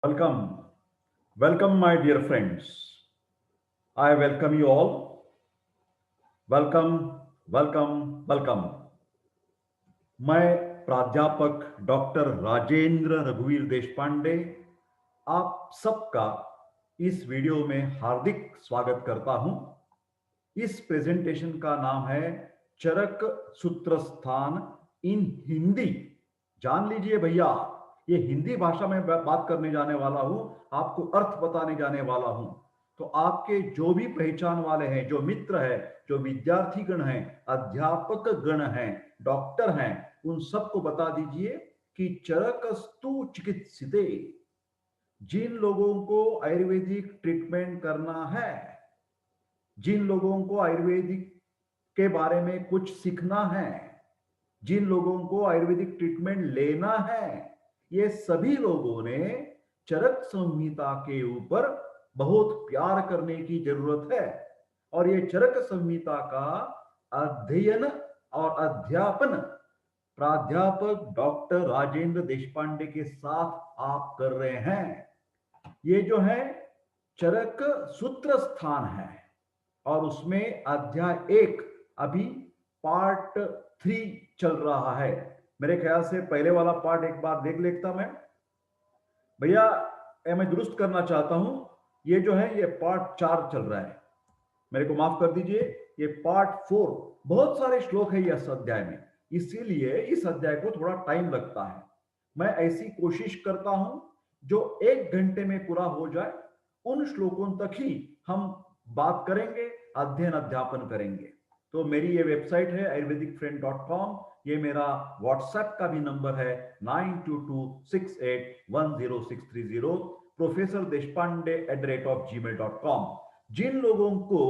Welcome, welcome, my dear friends. I welcome you all. Welcome, welcome. मैं प्राध्यापक doctor Rajendra रघुवीर देशपांडे आप सबका इस वीडियो में हार्दिक स्वागत करता हूं। इस प्रेजेंटेशन का नाम है चरक सूत्र स्थान इन हिंदी। जान लीजिए भैया, ये हिंदी भाषा में बात करने जाने वाला हूं, आपको अर्थ बताने जाने वाला हूं। तो आपके जो भी पहचान वाले हैं, जो मित्र है, जो विद्यार्थी गण हैं, अध्यापक गण हैं, डॉक्टर हैं, उन सबको बता दीजिए कि चरकस्तु चिकित्सिते, जिन लोगों को आयुर्वेदिक ट्रीटमेंट करना है, जिन लोगों को आयुर्वेदिक के बारे में कुछ सीखना है, जिन लोगों को आयुर्वेदिक ट्रीटमेंट लेना है, ये सभी लोगों ने चरक संहिता के ऊपर बहुत प्यार करने की जरूरत है। और ये चरक संहिता का अध्ययन और अध्यापन प्राध्यापक डॉक्टर राजेंद्र देशपांडे के साथ आप कर रहे हैं। ये जो है चरक सूत्र स्थान है और उसमें अध्याय 1 अभी पार्ट 3 चल रहा है। मेरे ख्याल से पहले वाला पार्ट एक बार देख लेता मैं भैया। मैं दुरुस्त करना चाहता हूं, ये जो है ये पार्ट 4 चल रहा है, मेरे को माफ कर दीजिए। ये पार्ट 4, बहुत सारे श्लोक है इस अध्याय में, इसीलिए इस अध्याय को थोड़ा टाइम लगता है। मैं ऐसी कोशिश करता हूं जो 1 घंटे में पूरा हो जाए, उन श्लोकों तक ही हम बात करेंगे, अध्ययन अध्यापन करेंगे। तो मेरी ये वेबसाइट है ayurvedicfriend.com, ये मेरा व्हाट्सएप का भी नंबर है 9226810630, प्रोफेसर देशपांडे @gmail.com। जिन लोगों को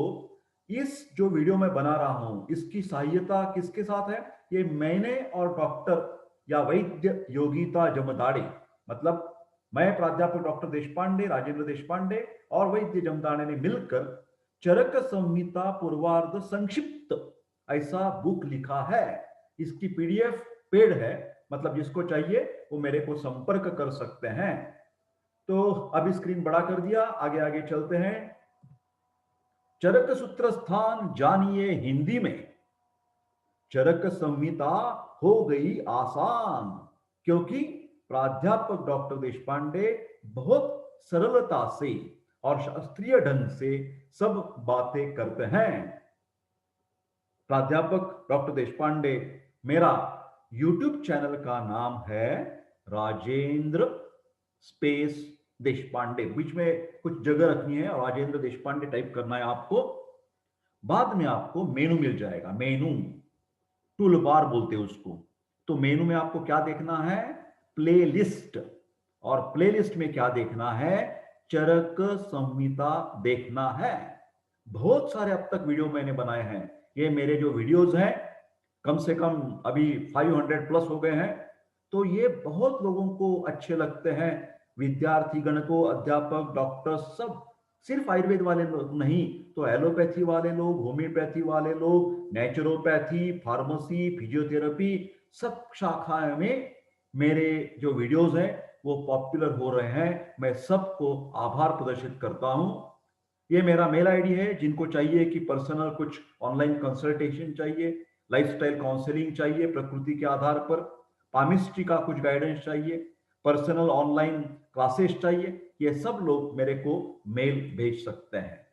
इस जो वीडियो में बना रहा हूं इसकी सहायता किसके साथ है, ये मैंने और डॉक्टर या वैद्य योगिता जमदाड़े, मतलब मैं प्राध्यापक डॉक्टर देशपांडे, राजेंद्र देशपांडे और वैद्य जमदाड़े ने मिलकर चरक संहिता पूर्वार्ध संक्षिप्त ऐसा बुक लिखा है। इसकी पीडीएफ पेड है, मतलब जिसको चाहिए वो मेरे को संपर्क कर सकते हैं। तो अभी स्क्रीन बड़ा कर दिया, आगे आगे चलते हैं। चरक सूत्र स्थान जानिए हिंदी में। चरक संहिता हो गई आसान, क्योंकि प्राध्यापक डॉक्टर देशपांडे बहुत सरलता से और शास्त्रीय ढंग से सब बातें करते हैं। प्राध्यापक डॉक्टर देशपांडे, मेरा यूट्यूब चैनल का नाम है राजेंद्र स्पेस देशपांडे, बीच में कुछ जगह रखनी है और राजेंद्र देशपांडे टाइप करना है आपको। बाद में आपको मेनू मिल जाएगा, मेनू टूल बार बोलते हैं उसको। तो मेनू में आपको क्या देखना है, प्लेलिस्ट, और प्लेलिस्ट में क्या देखना है, चरक संहिता देखना है। बहुत सारे अब तक वीडियो मैंने बनाए हैं, ये मेरे जो वीडियोस हैं कम से कम अभी 500 प्लस हो गए हैं। तो ये बहुत लोगों को अच्छे लगते हैं, विद्यार्थी गण को, अध्यापक, डॉक्टर, सब। सिर्फ आयुर्वेद वाले लोग नहीं, तो एलोपैथी वाले लोग, होम्योपैथी वाले लोग, नेचुरोपैथी, फार्मेसी, फिजियोथेरेपी, सब शाखाएं में मेरे जो वीडियोस हैं वो पॉपुलर हो रहे हैं। मैं सबको आभार प्रदर्शित करता हूं। ये मेरा मेल आईडी है, जिनको चाहिए कि पर्सनल कुछ ऑनलाइन कंसल्टेशन चाहिए, लाइफस्टाइल काउंसलिंग चाहिए प्रकृति के आधार पर, पामिस्ट्री का कुछ गाइडेंस चाहिए, पर्सनल ऑनलाइन क्लासेस चाहिए, ये सब लोग मेरे को मेल भेज सकते हैं।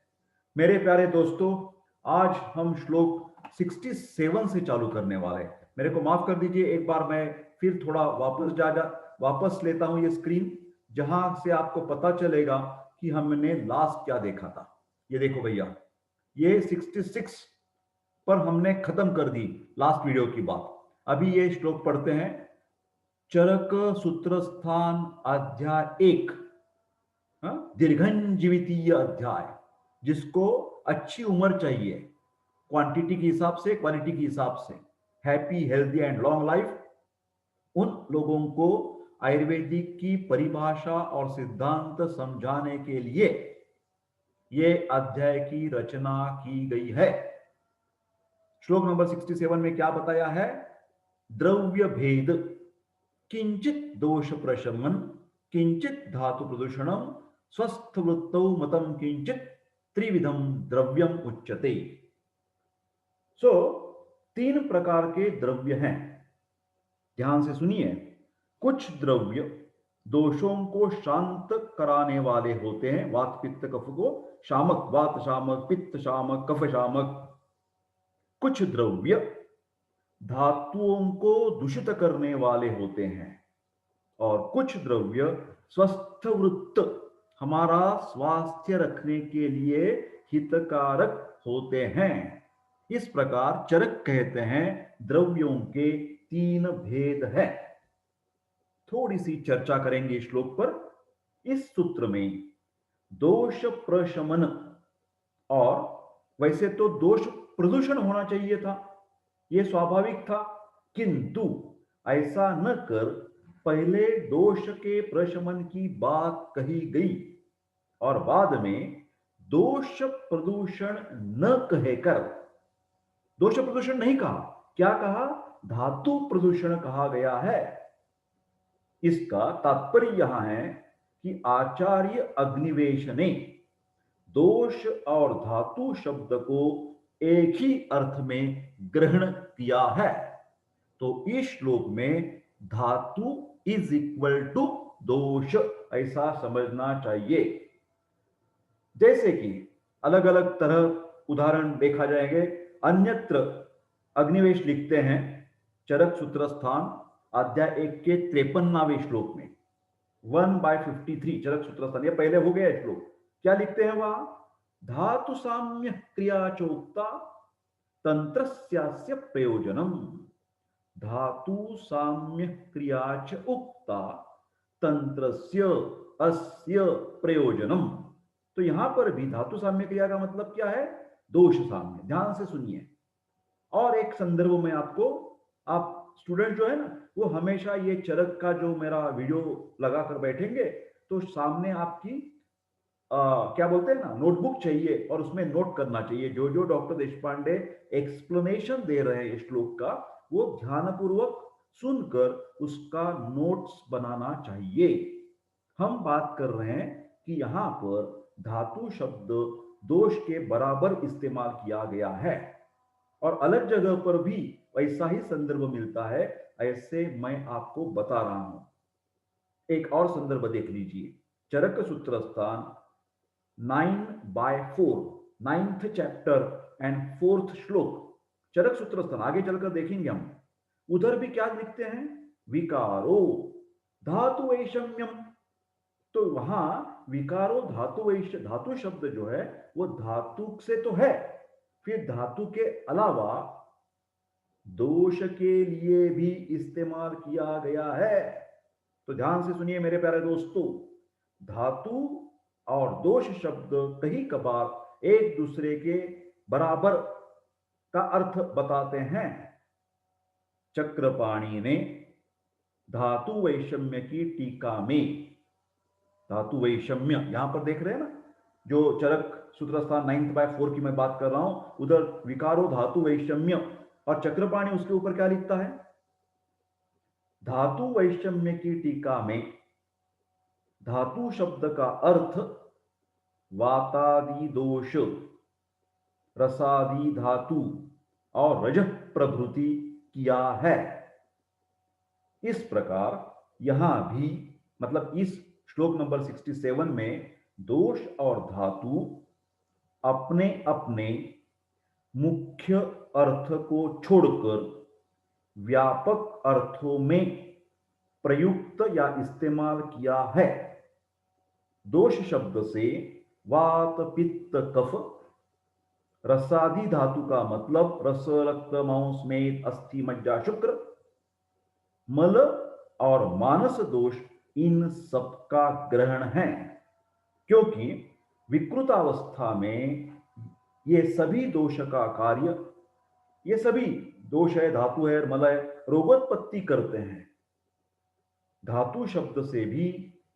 मेरे प्यारे दोस्तों, आज हम श्लोक 67 से चालू करने वाले हैं। मेरे को माफ कर दीजिए, एक बार मैं फिर थोड़ा वापस लेता हूं ये स्क्रीन, जहां से आपको पता चलेगा कि हमने लास्ट क्या देखा था। ये देखो भैया, ये 66 पर हमने खत्म कर दी लास्ट वीडियो की बात। अभी ये श्लोक पढ़ते हैं। चरक सूत्र स्थान अध्याय 1, दीर्घंजीवितीय अध्याय। जिसको अच्छी उम्र चाहिए, क्वांटिटी के हिसाब से, क्वालिटी के हिसाब से, happy, healthy and long life, उन लोगों को आयुर्वेदिक की परिभाषा और सिद्धांत समझाने के लिए ये अध्याय की रचना की गई है। श्लोक नंबर 67 में क्या बताया है, द्रव्य भेद, किंचित दोष प्रशमन, किंचित धातु प्रदूषणम स्वस्थ वृत्तौ मतम किंचित त्रिविधम द्रव्यम उच्यते। सो तीन प्रकार के द्रव्य हैं, ध्यान से सुनिए। कुछ द्रव्य दोषों को शांत कराने वाले होते हैं, वात पित्त कफ को शामक, वात शामक, पित्त शामक, कफ शामक। कुछ द्रव्य धातुओं को दूषित करने वाले होते हैं, और कुछ द्रव्य स्वस्थ वृत्त, हमारा स्वास्थ्य रखने के लिए हितकारक होते हैं। इस प्रकार चरक कहते हैं द्रव्यों के तीन भेद हैं। थोड़ी सी चर्चा करेंगे इस श्लोक पर। इस सूत्र में दोष प्रशमन, और वैसे तो दोष प्रदूषण होना चाहिए था, यह स्वाभाविक था, किंतु ऐसा न कर पहले दोष के प्रशमन की बात कही गई और बाद में दोष प्रदूषण न कहकर, दोष प्रदूषण नहीं कहा, क्या कहा? धातु प्रदूषण कहा गया है। इसका तात्पर्य यहां है कि आचार्य अग्निवेश ने दोष और धातु शब्द को एक ही अर्थ में ग्रहण किया है। तो इस श्लोक में धातु इज इक्वल टू दोष, ऐसा समझना चाहिए। जैसे कि अलग अलग तरह उदाहरण देखा जाएंगे। अन्यत्र अग्निवेश लिखते हैं चरक सूत्र स्थान अध्याय 1 के 53वें श्लोक में 1/53 चरक सूत्र स्थान, यह पहले हो गया श्लोक। क्या लिखते हैं वहां? धातु साम्य क्रिया चोक्ता तंत्रस्यास्य प्रयोजनम। धातु साम्य क्रिया च उक्ता तंत्रस्य अस्य प्रयोजनम। तो यहां पर भी धातु साम्य क्रिया का मतलब क्या है? दोष साम्य। ध्यान से सुनिए। और एक संदर्भ में आपको, आप स्टूडेंट जो है ना, वो हमेशा ये चरक का जो मेरा वीडियो लगा कर बैठेंगे तो सामने आपकी क्या बोलते हैं ना, नोटबुक चाहिए, और उसमें नोट करना चाहिए। जो जो डॉक्टर देशपांडे एक्सप्लेनेशन दे रहे हैं इस श्लोक का, वो ध्यानपूर्वक सुनकर उसका नोट्स बनाना चाहिए। हम बात कर रहे हैं कि यहां पर धातु शब्द दोष के बराबर इस्तेमाल किया गया है, और अलग जगह पर भी वैसा ही संदर्भ मिलता है, ऐसे मैं आपको बता रहा हूं। एक और संदर्भ देख लीजिए, चरक सूत्र स्थान 9/4, 9th चैप्टर एंड 4th श्लोक, चरक सूत्र स्थान आगे चलकर देखेंगे हम। उधर भी क्या लिखते हैं? विकारो धातु वैषम्यम। तो वहां विकारो धातु वैश्य, धातु शब्द जो है वो धातु से तो है, फिर धातु के अलावा दोष के लिए भी इस्तेमाल किया गया है। तो ध्यान से सुनिए मेरे प्यारे दोस्तों, धातु और दोष शब्द कहीं कभार एक दूसरे के बराबर का अर्थ बताते हैं। चक्रपाणि ने धातु वैषम्य की टीका में, धातु वैषम्य यहां पर देख रहे हैं ना, जो चरक सूत्र स्थान 9/4 की मैं बात कर रहा हूं, उधर विकारो धातु वैषम्य, और चक्रपाणि उसके ऊपर क्या लिखता है? धातु वैषम्य की टीका में धातु शब्द का अर्थ वातादि दोष, रसादि धातु और रजः प्रभृति किया है। इस प्रकार यहां भी, मतलब इस श्लोक नंबर 67 में दोष और धातु अपने अपने मुख्य अर्थ को छोड़कर व्यापक अर्थों में प्रयुक्त या इस्तेमाल किया है। दोष शब्द से वात पित्त कफ, रसादि धातु का मतलब रस रक्त मांस मेद अस्थि मज्जा शुक्र, मल और मानस दोष, इन सब का ग्रहण है, क्योंकि विकृतावस्था में ये सभी दोष का कार्य, ये सभी दोष है, धातु है, मल है, रोगोत्पत्ति करते हैं। धातु शब्द से भी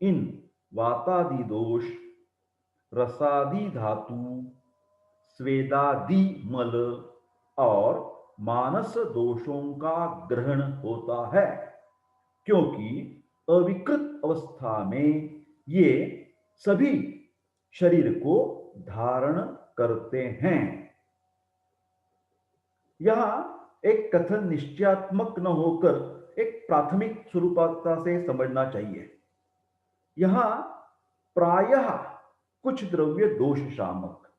इन वातादि दोष, रसादि धातु, स्वेदादि मल और मानस दोषों का ग्रहण होता है, क्योंकि अविकृत अवस्था में ये सभी शरीर को धारण करते हैं। यहां एक कथन निश्चयात्मक न होकर एक प्राथमिक स्वरूपता से समझना चाहिए। यहां प्रायः कुछ द्रव्य दोष शामक,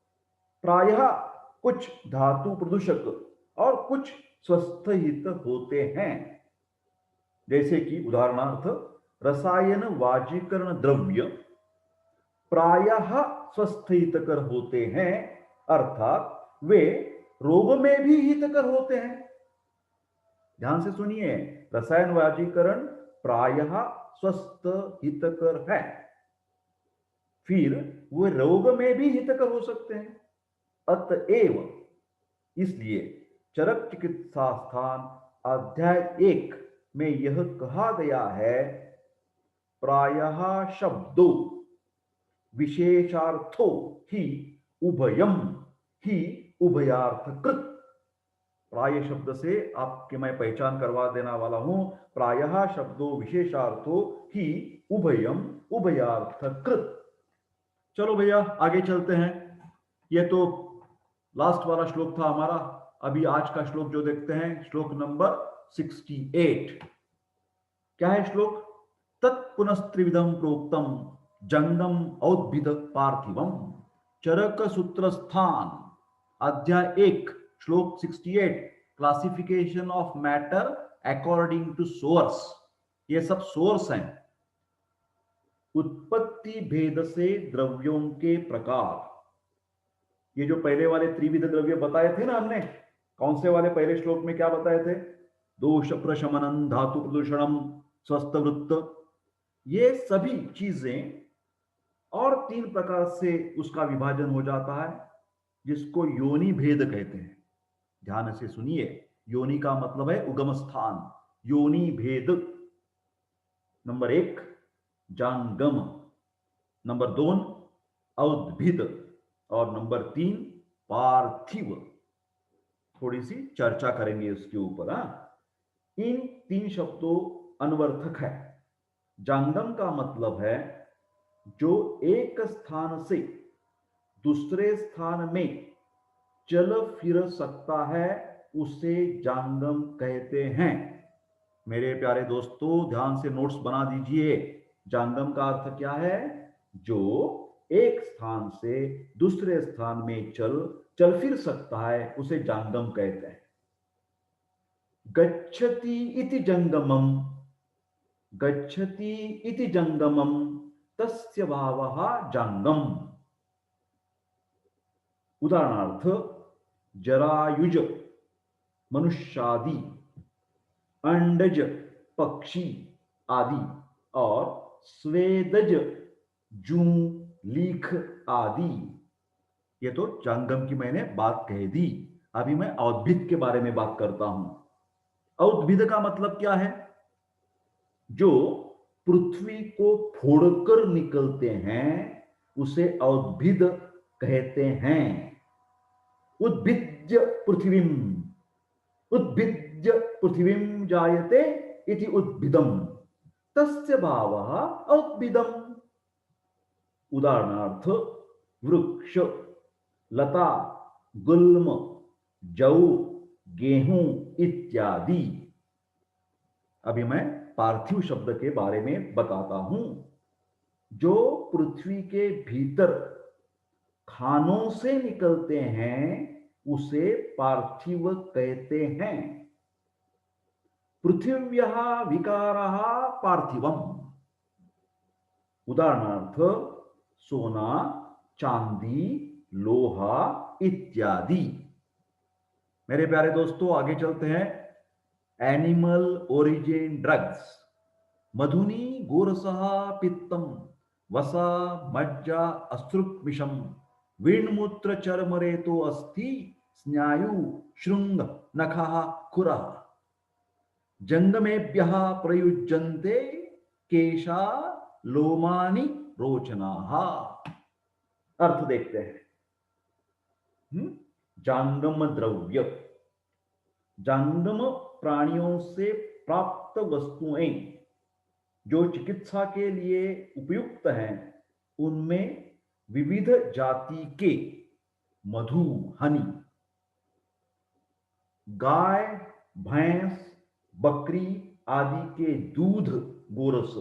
प्रायः कुछ धातु प्रदूषक और कुछ स्वस्थ हित होते हैं। जैसे कि उदाहरणार्थ रसायन वाजीकरण द्रव्य प्रायः स्वस्थ हितकर होते हैं, अर्थात वे रोग में भी हितकर होते हैं। ध्यान से सुनिए, रसायन वाजीकरण प्रायः स्वस्थ हितकर है, फिर वे रोग में भी हितकर हो सकते हैं। अतएव इसलिए चरक चिकित्सा स्थान अध्याय 1 में यह कहा गया है, प्रायः शब्दों विशेषार्थो ही उभयम ही उभयार्थकृत। प्राय शब्द से आपके मैं पहचान करवा देना वाला हूं। प्रायः शब्दों विशेषार्थो ही उभयम उभयार्थकृत। चलो भैया आगे चलते हैं। ये तो लास्ट वाला श्लोक था हमारा। अभी आज का श्लोक जो देखते हैं, श्लोक नंबर 68। क्या है श्लोक? तत्पुनस्त्रिविधम प्रोक्तम जंगम औद्भिद पार्थिवम। चरक सूत्र स्थान अध्याय 1 श्लोक 68, classification of matter according to source. ये सब सोर्स हैं। उत्पत्ति भेद से द्रव्यों के प्रकार। ये जो पहले वाले त्रिविध द्रव्य बताए थे ना हमने, कौन से वाले पहले श्लोक में क्या बताए थे? दोष प्रशमनम, धातु प्रदूषणम, स्वस्थ वृत्त, ये सभी चीजें और 3 प्रकार से उसका विभाजन हो जाता है, जिसको योनि भेद कहते हैं। ध्यान से सुनिए, योनि का मतलब है उगम स्थान। योनि भेद नंबर 1 जांगम, नंबर 2 औद्भिद और नंबर 3 पार्थिव। थोड़ी सी चर्चा करेंगे उसके ऊपर। इन 3 शब्दों अनवर्थक है। जांगम का मतलब है जो एक स्थान से दूसरे स्थान में चल फिर सकता है, उसे जांगम कहते हैं। मेरे प्यारे दोस्तों ध्यान से नोट्स बना दीजिए। जांगम का अर्थ क्या है? जो एक स्थान से दूसरे स्थान में चल फिर सकता है, उसे जांगम कहते हैं। गच्छति इति जंगमम, गच्छति इति जंगमम तस्य भावः जांगम। उदाहरणार्थ जरायुज मनुष्यादि, अंडज पक्षी आदि और स्वेदज जू लीख आदि। ये तो जांगम की मैंने बात कह दी। अभी मैं औद्भिद के बारे में बात करता हूं। औद्भिद का मतलब क्या है? जो पृथ्वी को फोड़कर निकलते हैं, उसे औद्भिद कहते हैं। उद्भिज्य पृथ्वीम, उद्भिज्य पृथ्वीम जायते इति उद्भिदम तस्य भावः औद्भिदम। उदाहरणार्थ वृक्ष, लता, गुल्म, जौ, गेहूं इत्यादि। अभी मैं पार्थिव शब्द के बारे में बताता हूं। जो पृथ्वी के भीतर खानों से निकलते हैं, उसे पार्थिव कहते हैं। पृथिव्यः विकारः पार्थिवम। उदाहरणार्थ सोना, चांदी, लोहा इत्यादि। मेरे प्यारे दोस्तों आगे चलते हैं। Animal origin drugs. मधुनी गोरसः पित्तम, वसा मज्जा अश्रुक्मिषम, वीणमूत्र चर्मरेतो अस्ति, स्नायु श्रृंग नखः खुरः। जंगमेभ्यः प्रयुज्यन्ते केशा लोमानि रोचनाः। अर्थ देखते हैं। जांगम द्रव्य, जांगम प्राणियों से प्राप्त वस्तुएं जो चिकित्सा के लिए उपयुक्त हैं उनमें विविध जाति के मधु, हनी, गाय, भैंस, बकरी आदि के दूध, गोरस,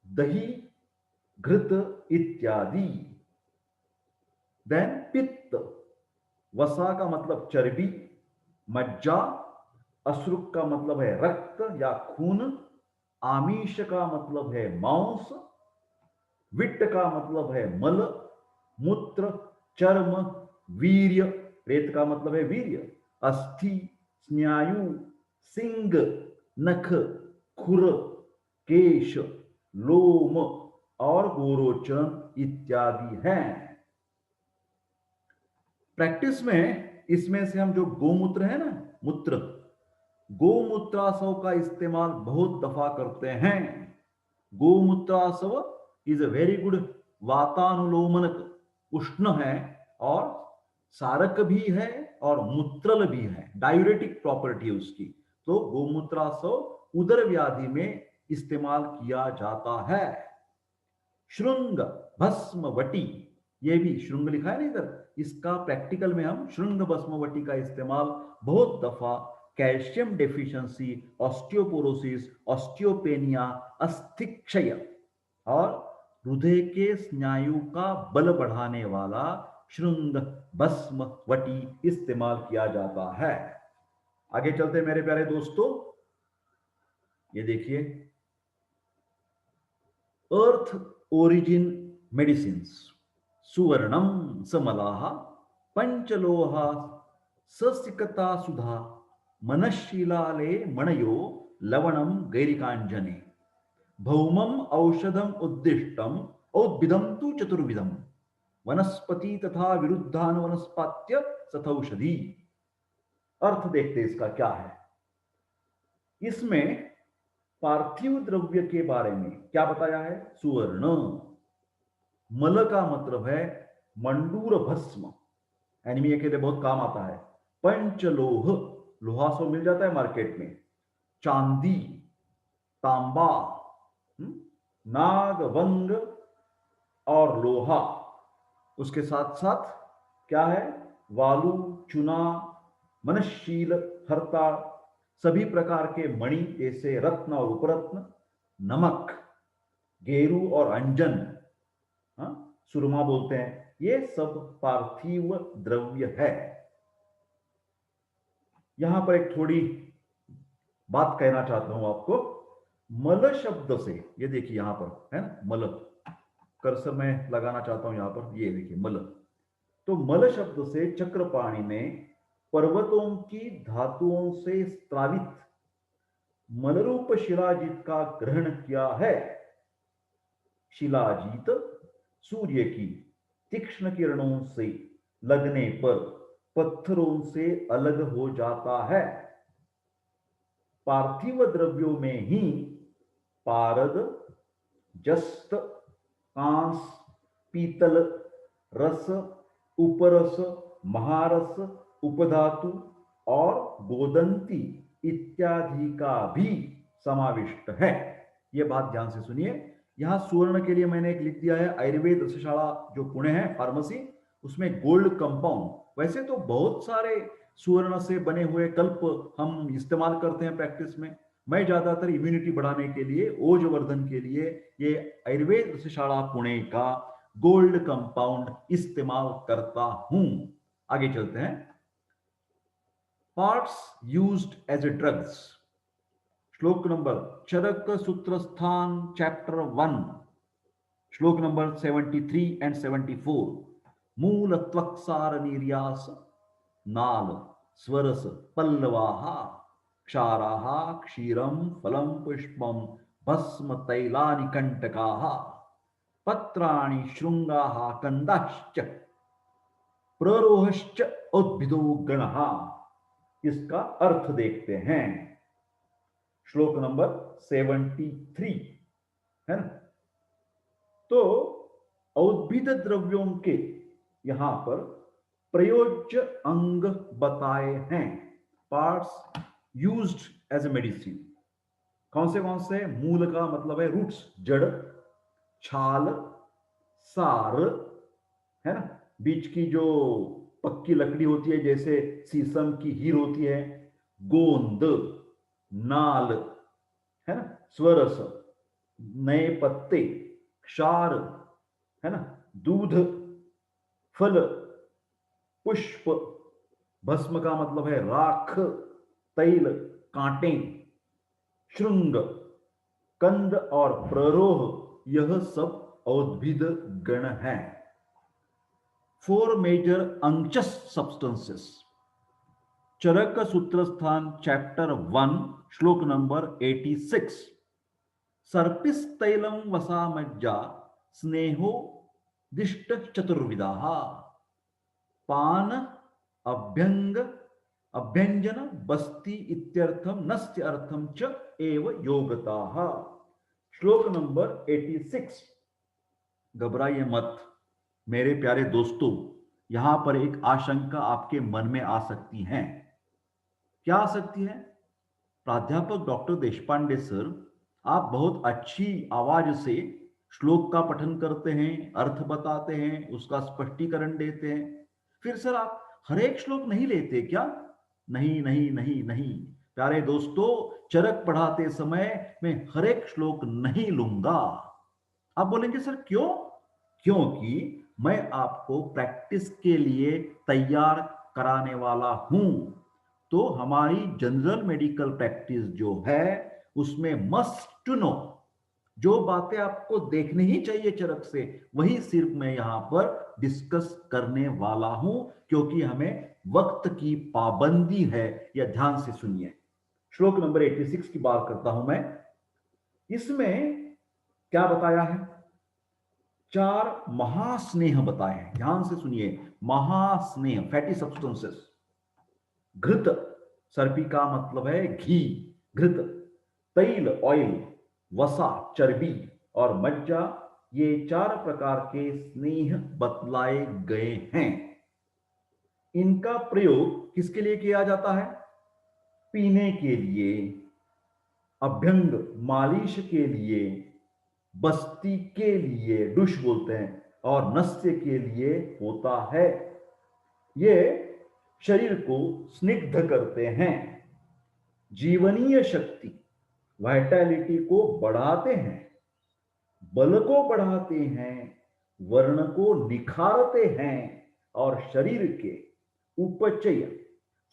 दही, घृत इत्यादि। देन पित्त, वसा का मतलब चर्बी, मज्जा, अश्रुक का मतलब है रक्त या खून, आमीष का मतलब है मांस, विट्ट का मतलब है मल, मूत्र, चर्म, वीर्य, रेत का मतलब है वीर्य, अस्थि, स्नायु, सिंग, नख, खुर, केश, लोम और गोरोचन इत्यादि हैं। प्रैक्टिस में इसमें से हम जो गोमूत्र है ना, मूत्र, गोमूत्रासव का इस्तेमाल बहुत दफा करते हैं। गोमूत्रासव इज अ वेरी गुड वातानुलोमनक, उष्ण है और सारक भी है और मूत्रल भी है, डायूरेटिक प्रॉपर्टी उसकी। तो गोमूत्रासव उदर व्याधि में इस्तेमाल किया जाता है। श्रृंग, भस्म, वटी, ये भी श्रृंग लिखा है ना इधर, इसका प्रैक्टिकल में हम श्रृंग भस्मवटी का इस्तेमाल बहुत दफा कैल्शियम डेफिशिएंसी, ऑस्टियोपोरोसिस, ऑस्टियोपेनिया, अस्थिक्षय और हृदय के स्नायु का बल बढ़ाने वाला श्रृंग भस्मवटी इस्तेमाल किया जाता है। आगे चलते मेरे प्यारे दोस्तों, ये देखिए अर्थ ओरिजिन मेडिसिन्स, सुवर्णम समलाः, पंचलोहा ससिकता सुधा, मनशीलाले मणयो लवणम गैरिकांजने, भौमम औषधम उद्दिष्टम औद्भिदम तु चतुर्विधम, वनस्पति तथा विरुद्धान वनस्पात्य सथौषधि। अर्थ देखते इसका क्या है। इसमें पार्थिव द्रव्य के बारे में क्या बताया है? सुवर्ण। मल का मतलब है मंडूर भस्म, एनीमिया के लिए बहुत काम आता है। पंचलोह, लोहा सो मिल जाता है मार्केट में। चांदी, तांबा, नागवंग और लोहा। उसके साथ साथ क्या है? वालू, चुना, मनशील, हरता, सभी प्रकार के मणि जैसे रत्न और उपरत्न, नमक, गेरू और अंजन, सुरमा बोलते हैं, ये सब पार्थिव द्रव्य है। यहां पर एक थोड़ी बात कहना चाहता हूं आपको। मल शब्द से, ये देखिए यहां पर है ना मल, कर्सर में लगाना चाहता हूं यहां पर, ये देखिए मल। तो मल शब्द से चक्रपाणि ने पर्वतों की धातुओं से स्त्रावित मलरूप शिलाजीत का ग्रहण किया है। शिलाजीत सूर्य की तीक्ष्ण किरणों से लगने पर पत्थरों से अलग हो जाता है। पार्थिव द्रव्यों में ही पारद, जस्त, कांस, पीतल, रस, उपरस, महारस, उपधातु और गोदंती इत्यादि का भी समाविष्ट है। यह बात ध्यान से सुनिए। यहां सुवर्ण के लिए मैंने एक लिख दिया है, आयुर्वेद रसशाला जो पुणे है फार्मेसी, उसमें गोल्ड कंपाउंड। वैसे तो बहुत सारे सुवर्ण से बने हुए कल्प हम इस्तेमाल करते हैं प्रैक्टिस में। मैं ज्यादातर इम्यूनिटी बढ़ाने के लिए, ओजवर्धन के लिए ये आयुर्वेद रसशाला पुणे का गोल्ड कंपाउंड इस्तेमाल करता हूं। आगे चलते हैं। Parts used as a drugs, श्लोक नंबर चरक सूत्रस्थान चैप्टर 1, श्लोक नंबर 73 एंड 74। मूल त्वक्सार निर्यास, नाल, स्वरस, पल्लवाः, क्षाराः, क्षीरम, फलम, पुष्पम, भस्म, तैलानि कंटकाः, पत्राणि, श्रृंगाः, कंदाश्च, प्ररोहश्च उद्भिदो गणः। इसका अर्थ देखते हैं। श्लोक नंबर 73 है ना। तो औद्भिद द्रव्यों के यहां पर प्रयोज्य अंग बताए हैं, parts used as a medicine. कौन से? मूल का मतलब है रूट्स, जड़, छाल, सार, है ना, बीच की जो पक्की लकड़ी होती है जैसे शीशम की हीर होती है, गोंद, नाल, है ना, स्वरस, नए पत्ते, क्षार, है ना, दूध, फल, पुष्प, भस्म का मतलब है राख, तैल, कांटे, श्रृंग, कंद और प्ररोह, यह सब औद्भिद गण है। फोर मेजर अंचस सब्सटेंसेस। चरक सूत्रस्थान चैप्टर 1 श्लोक नंबर 86। सर्पिस तैलम वसा मज्जा स्नेहो दिष्ट चतुर्विदा। पान, अभ्यंग, अभ्यंजन, बस्ती इत्यर्थम नस्य अर्थम च एव योगताः। श्लोक नंबर 86। घबराइए मत मेरे प्यारे दोस्तों, यहां पर एक आशंका आपके मन में आ सकती है। क्या आ सकती है? प्राध्यापक डॉक्टर देशपांडे सर, आप बहुत अच्छी आवाज से श्लोक का पठन करते हैं, अर्थ बताते हैं, उसका स्पष्टीकरण देते हैं, फिर सर आप हर एक श्लोक नहीं लेते क्या? नहीं नहीं नहीं नहीं प्यारे दोस्तों, चरक पढ़ाते समय मैं हर एक श्लोक नहीं लूंगा। आप बोलेंगे सर क्यों? क्योंकि मैं आपको प्रैक्टिस के लिए तैयार कराने वाला हूं। तो हमारी जनरल मेडिकल प्रैक्टिस जो है उसमें मस्ट टू नो, जो बातें आपको देखनी ही चाहिए चरक से, वही सिर्फ मैं यहां पर डिस्कस करने वाला हूं, क्योंकि हमें वक्त की पाबंदी है। या ध्यान से सुनिए, श्लोक नंबर 86 की बात करता हूं मैं। इसमें क्या बताया है? चार महास्नेह बताए हैं, ध्यान से सुनिए। महास्नेह, फैटी सब्सटेंसेस। घृत, सर्पी का मतलब है घी, घृत। तैल, ऑयल। वसा, चर्बी। और मज्जा, ये चार प्रकार के स्नेह बतलाए गए हैं। इनका प्रयोग किसके लिए किया जाता है? पीने के लिए, अभ्यंग मालिश के लिए, बस्ती के लिए, डुश बोलते हैं, और नस्य के लिए होता है। ये शरीर को स्निग्ध करते हैं, जीवनीय शक्ति, वाइटैलिटी को बढ़ाते हैं, बल को बढ़ाते हैं, वर्ण को निखारते हैं, और शरीर के उपचय,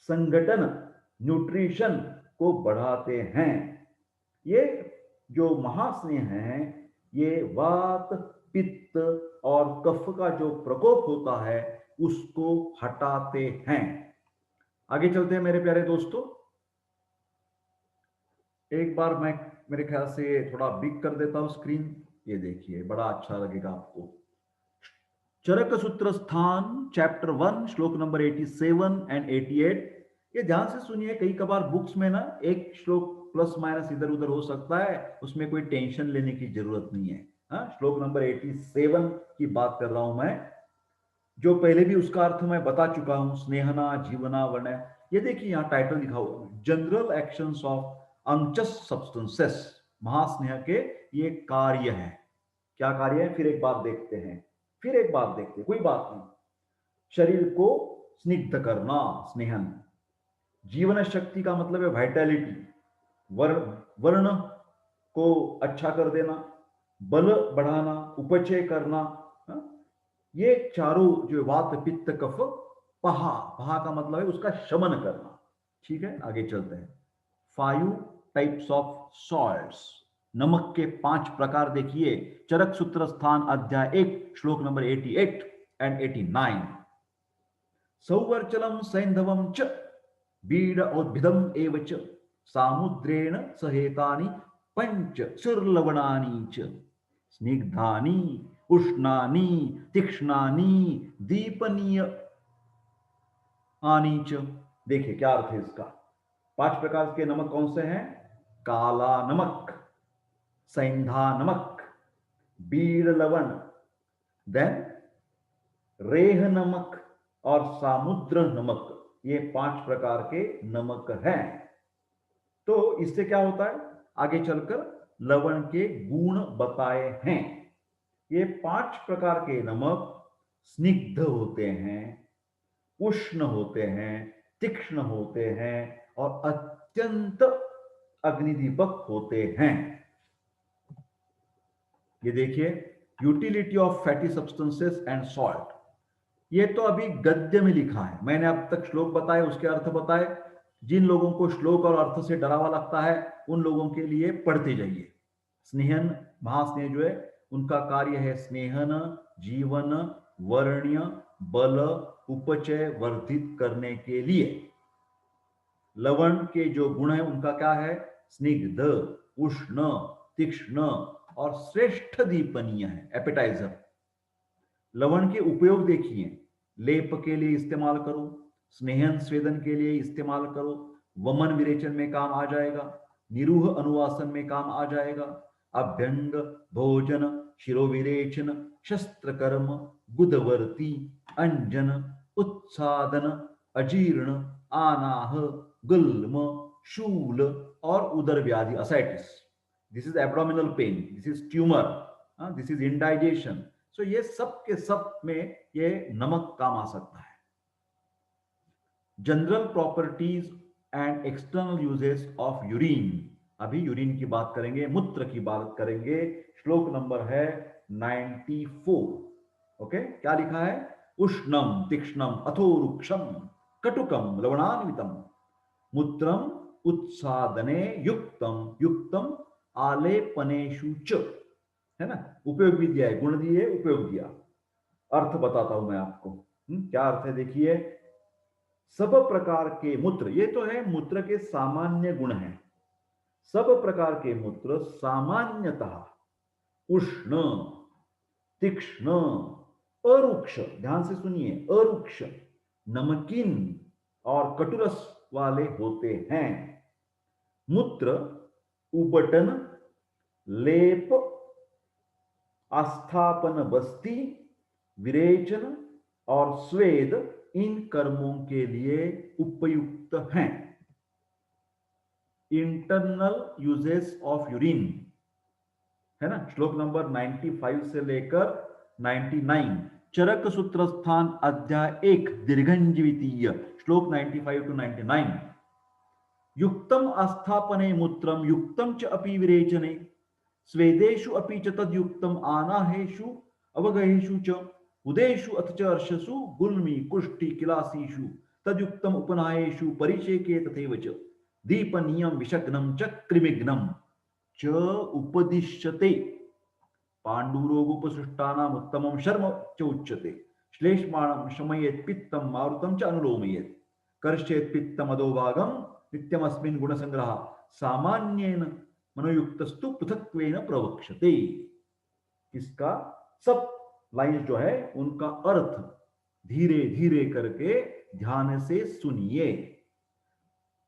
संगठन, न्यूट्रिशन को बढ़ाते हैं। ये जो महास्नेह हैं, ये वात, पित्त और कफ का जो प्रकोप होता है उसको हटाते हैं। आगे चलते हैं मेरे प्यारे दोस्तों। एक बार मैं मेरे ख्याल से थोड़ा बिग कर देता हूं स्क्रीन, ये देखिए बड़ा अच्छा लगेगा आपको। चरक सूत्र स्थान चैप्टर 1 श्लोक नंबर 87 एंड 88। ये ध्यान से सुनिए, कई कबार बुक्स में ना एक श्लोक प्लस माइनस इधर उधर हो सकता है, उसमें कोई टेंशन लेने की जरूरत नहीं है। हाँ, श्लोक नंबर 87 की बात कर रहा हूं मैं, जो पहले भी उसका अर्थ मैं बता चुका हूं, स्नेहना जीवना वर्ण। ये देखिए यहां टाइटल लिखा हुआ, जनरल एक्शंस ऑफ अंचस सब्सटेंसेस। महास्नेह के ये कार्य है। क्या कार्य है? फिर एक बार देखते हैं, फिर एक बार देखते हैं, कोई बात नहीं। शरीर को स्निग्ध करना, स्नेहन। जीवन शक्ति का मतलब है वाइटैलिटी, वर्ण को अच्छा कर देना, बल बढ़ाना, उपचय करना। हा? ये चारों जो वात पित्त कफ, पहा, पहा का मतलब है उसका शमन करना। ठीक है, आगे चलते हैं। 5 टाइप्स ऑफ सॉल्ट्स। नमक के 5 प्रकार देखिए, चरक सूत्र स्थान अध्याय 1 श्लोक नंबर 88 एंड 89। सौवर्चलम सैंधवम च बीड औद्भिदम एव च सामुद्रेण सहेतानि पंच सुरलवणानि च स्निग्धानि उष्णानि तीक्ष्णानि दीपनीय आनी च। देखिए क्या अर्थ है इसका। 5 प्रकार के नमक कौन से हैं? काला नमक, सैंधा नमक, बीड़ लवण, देन रेह नमक और सामुद्र नमक। ये 5 प्रकार के नमक हैं। तो इससे क्या होता है? आगे चलकर लवण के गुण बताए हैं। ये 5 प्रकार के नमक स्निग्ध होते हैं, उष्ण होते हैं, तीक्ष्ण होते हैं और अत्यंत अग्निदीपक होते हैं। ये देखिए, utility of fatty substances and salt. ये तो अभी गद्य में लिखा है, मैंने अब तक श्लोक बताए, उसके अर्थ बताए। जिन लोगों को श्लोक और अर्थ से डरावा लगता है उन लोगों के लिए पढ़ते जाइए। स्नेहन, महास्नेह जो है उनका कार्य है स्नेहन, जीवन, वर्ण्य, बल, उपचय वर्धित करने के लिए। लवण के जो गुण है उनका क्या है? स्निग्ध, उष्ण, तीक्ष्ण और श्रेष्ठ दीपनीय है, एपेटाइजर। लवण के उपयोग देखिए, लेप के लिए इस्तेमाल करो, स्नेहन स्वेदन के लिए इस्तेमाल करो, वमन विरेचन में काम आ जाएगा, निरूह अनुवासन में काम आ जाएगा, अभ्यंग, भोजन, शिरोविरेचन, शस्त्रकर्म, गुदवर्ती, अंजन, उत्सादन, अजीर्ण, आनाह, गुल्म, शूल और उदर व्याधि, ascites. This is abdominal pain, this is tumour, this is indigestion. So ये सब के सब में ये नमक काम आ सकता है। General properties and external uses of urine. अभी यूरिन की बात करेंगे, मूत्र की बात करेंगे। श्लोक नंबर है 94। ओके, क्या लिखा है? उष्णम तीक्ष्णम अथोरुक्षम कटुकम लवणान्वितम मूत्रम उत्सादने युक्तम युक्तम आलेपनेषु च। है ना, उपयोग भी दिया है, गुण दिए, उपयोग दिया। अर्थ बताता हूं मैं आपको। क्या अर्थ है देखिए। सब प्रकार के मूत्र, ये तो है मूत्र के सामान्य गुण हैं। सब प्रकार के मूत्र सामान्यतः उष्ण, तीक्ष्ण, अरुक्ष, ध्यान से सुनिए, अरुक्ष, नमकीन और कटुरस वाले होते हैं। मूत्र उबटन, लेप, आस्थापन, बस्ती, विरेचन और स्वेद इन कर्मों के लिए उपयुक्त हैं। इंटरनल यूजेस ऑफ यूरिन, है ना, श्लोक नंबर 95 से लेकर 99। चरक सूत्र स्थान अध्याय 1 दीर्घंजीवितीय, श्लोक 95 टू 99। युक्तम आस्थापने मूत्रम युक्तम च अपि विरेचने स्वेदेषु अपि च तद्युक्तम आनाहेषु अवगहेषु च उदेषु अथ च अर्शसु गुल्मी कुष्ठी किलासीषु तद्युक्तम उपनायेषु परिचेके तथैव च दीपनीयम विषग्नम च कृमिघ्नम च उपदिश्यते पांडुरोगोपसृष्टानाम उत्तमम शर्म च उच्यते श्लेष्माणम शमयेत् पित्तम मारुतम च अनुलोमयेत् कर्षेत् पित्तम अधोभागम नित्यमस्मिन् गुणसंग्रह सामान्येन मनोयुक्तस्तु पृथक्त्वेन प्रवक्ष्यते। इसका सब लाइन जो है उनका अर्थ धीरे धीरे करके ध्यान से सुनिए।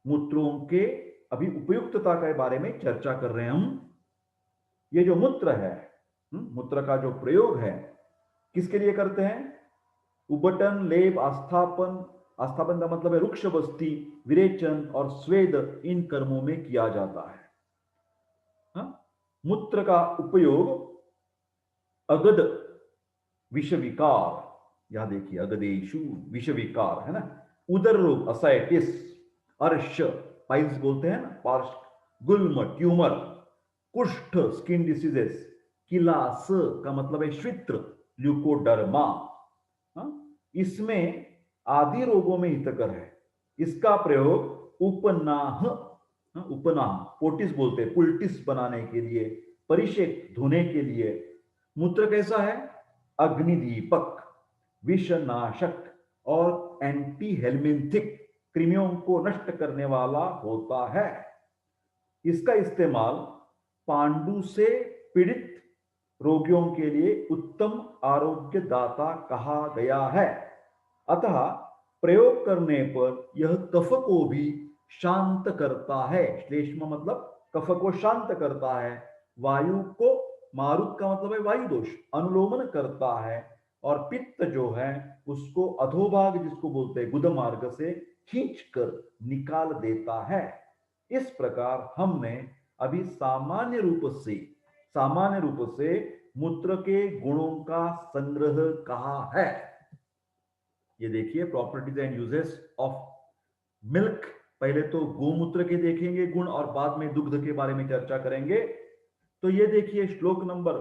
मूत्रों के अभी उपयुक्तता के बारे में चर्चा कर रहे हैं हम। ये जो मूत्र है, मूत्र का जो प्रयोग है किसके लिए करते हैं? उबटन, लेप, आस्थापन, आस्थापन का मतलब है रुक्ष बस्ती, विरेचन और स्वेद इन कर्मों में किया जाता है। मूत्र का उपयोग अगद विष विकार, यहां देखिए अगदेशु विष विकार, है ना, उदर रोग असाइटिस, अर्श पाइल्स बोलते हैं ना, पार्श, गुल्म ट्यूमर, कुष्ठ स्किन डिसीजेस, किलास का मतलब है श्वित्र, ल्यूकोडर्मा, इसमें आदि रोगों में हितकर है। इसका प्रयोग उपनाह, उपनाह पोटिस बोलते हैं, पुल्टिस बनाने के लिए, परिषेक धोने के लिए। मूत्र कैसा है? अग्निदीपक, विषनाशक और एंटी हेलमिंथिक, कृमियों को नष्ट करने वाला होता है। इसका इस्तेमाल पांडु से पीड़ित रोगियों के लिए उत्तम आरोग्यदाता कहा गया है। अतः प्रयोग करने पर यह कफ को भी शांत करता है। श्लेष्म मतलब कफ को शांत करता है, वायु को, मारुत का मतलब है वायु दोष, अनुलोमन करता है और पित्त जो है उसको अधोभाग जिसको बोलते हैं गुद मार्ग से खींचकर निकाल देता है। इस प्रकार हमने अभी सामान्य रूप से मूत्र के गुणों का संग्रह कहाँ है? ये देखिए, properties and uses of milk. पहले तो गोमूत्र के देखेंगे गुण और बाद में दुग्ध के बारे में चर्चा करेंगे। तो ये देखिए श्लोक नंबर,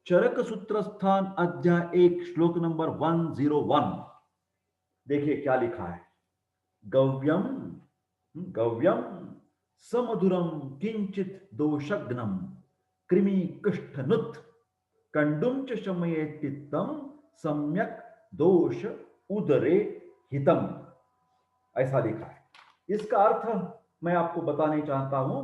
चरक सूत्र स्थान अध्याय 1 श्लोक नंबर 101। देखिए क्या लिखा है। गव्यम गव्यम समधुरम किंचित दोषग्नम कृमि कुष्ठनुत कंडुम च शमयेत् पित्तम सम्यक दोष उदरे हितम। ऐसा लिखा है। इसका अर्थ मैं आपको बताने चाहता हूं।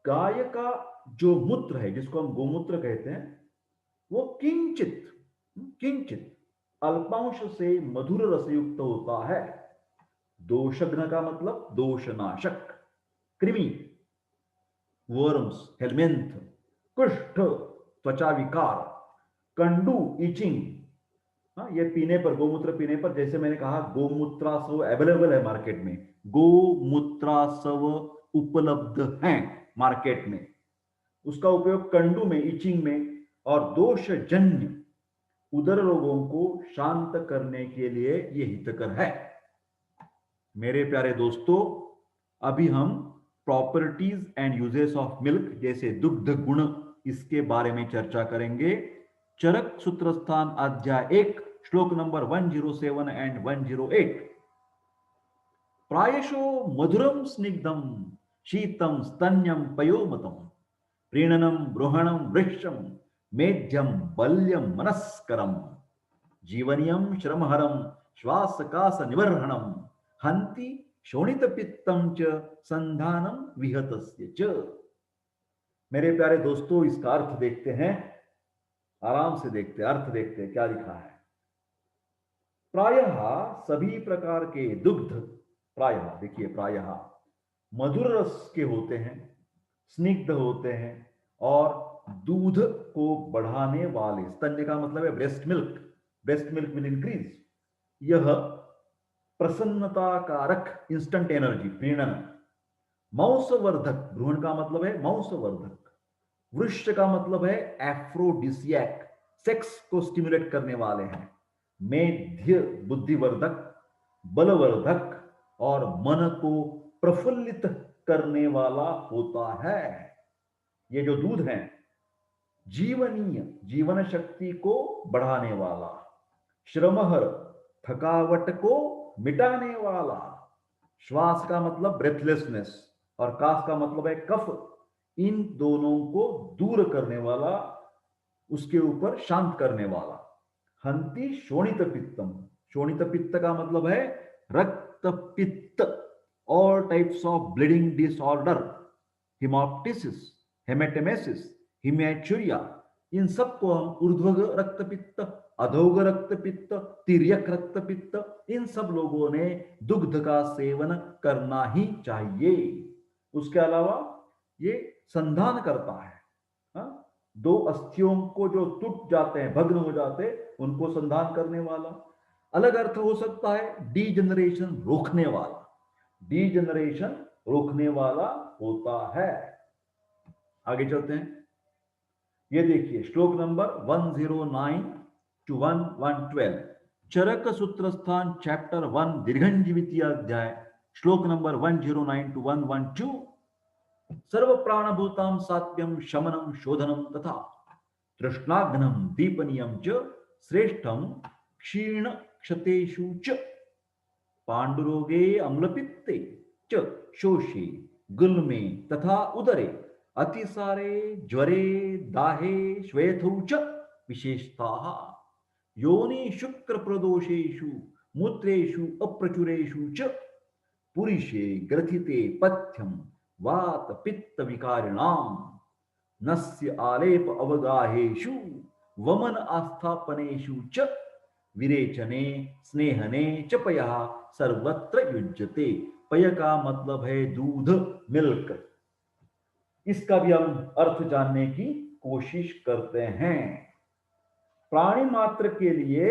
गाय का जो मूत्र है, जिसको हम गोमूत्र कहते हैं, वो किंचित किंचित अल्पांश से मधुर रसयुक्त होता है। दोषग्न का मतलब दोषनाशक, कृमि वर्म्स हेलमिंथ, कुष्ठ त्वचा विकार, कंडू इचिंग। ये पीने पर, गोमूत्र पीने पर, जैसे मैंने कहा गोमूत्रासव अवेलेबल है मार्केट में, गोमूत्रासव उपलब्ध हैं मार्केट में। उसका उपयोग कंडू में, इचिंग में और दोषजन्य उदर रोगों को शांत करने के लिए ये हितकर है। मेरे प्यारे दोस्तों, अभी हम properties and uses of milk, जैसे दुग्ध गुण, इसके बारे में चर्चा करेंगे। चरक सूत्र स्थान अध्याय 1 श्लोक नंबर 107 एंड 108। प्रायशो मधुरम स्निग्धम शीतम स्तन्यम पयोमतम प्रीणनम बृहणम वृक्षम मेध्यम बल्यम मनस्करम जीवनियम श्रमहरम श्वासकास निवर्हणम हंति शोणित पित्तम च संधानम विहतस्य च। मेरे प्यारे दोस्तों, इसका अर्थ देखते हैं, आराम से देखते, अर्थ देखते क्या लिखा है। प्रायः सभी प्रकार के दुग्ध, प्रायः देखिए, प्रायः मधुर रस के होते हैं, स्निग्ध होते हैं और दूध को बढ़ाने वाले, स्तन्य का मतलब है breast milk, breast milk will increase, यह प्रसन्नता कारक इंस्टेंट एनर्जी, प्रीणन, मौसवर्धक, भ्रूण का मतलब है मौसवर्धक, वृक्ष का मतलब है एफ्रोडिसियक, सेक्स को स्टिमुलेट करने वाले हैं, मेध्य बुद्धिवर्धक, बलवर्धक और मन को प्रफुल्लित करने वाला होता है। ये जो दूध है, जीवनीय, जीवन शक्ति को बढ़ाने वाला, श्रमहर, थकावट को मिटाने वाला, श्वास का मतलब ब्रेथलेसनेस और कास का मतलब है कफ, इन दोनों को दूर करने वाला, उसके ऊपर शांत करने वाला। हंति शोणित पित्तम, शोणित पित्त का मतलब है रक्त पित्त, all types of bleeding disorder, haemoptysis, haematemesis, haematuria, इन सबको हम ऊर्ध्वग रक्तपित्त, अधोग रक्तपित्त, तिर्यक रक्तपित्त, इन सब लोगों ने दुग्ध का सेवन करना ही चाहिए। उसके अलावा ये संधान करता है, दो अस्थियों को जो टूट जाते हैं, भग्न हो जाते हैं, उनको संधान करने वाला। अलग अर्थ हो सकता है डीजनरेशन रोकने वाला, डीजनरेशन रोकने वाला होता है। आगे चलते हैं। ये देखिए श्लोक नंबर 109 टू 1112, चरक सूत्र स्थान चैप्टर 1 दीर्घंजीवितीय अध्याय श्लोक नंबर 109 टू 112। सर्व प्राणभूतां सात्व्यम शमनम शोधनम तथा तृष्णाग्नम दीपनीयम च श्रेष्ठम क्षीण क्षतेषु च पांडुरोगे अम्लपित्ते च शोषे गुल्मे तथा उदरे अतिसारे ज्वरे दाहे श्वेतौ च विशेषताः योनि शुक्र प्रदोषेषु मूत्रेषु अप्रचुरेषु च पुरुषे ग्रथिते पथ्यम वात पित्त विकारिणाम नस्य आलेप अवगाहेषु वमन आस्थापनेषु च विरेचने स्नेहने च पयः सर्वत्र युज्यते। पय का मतलब है दूध, मिल्क। इसका भी हम अर्थ जानने की कोशिश करते हैं। प्राणी मात्र के लिए,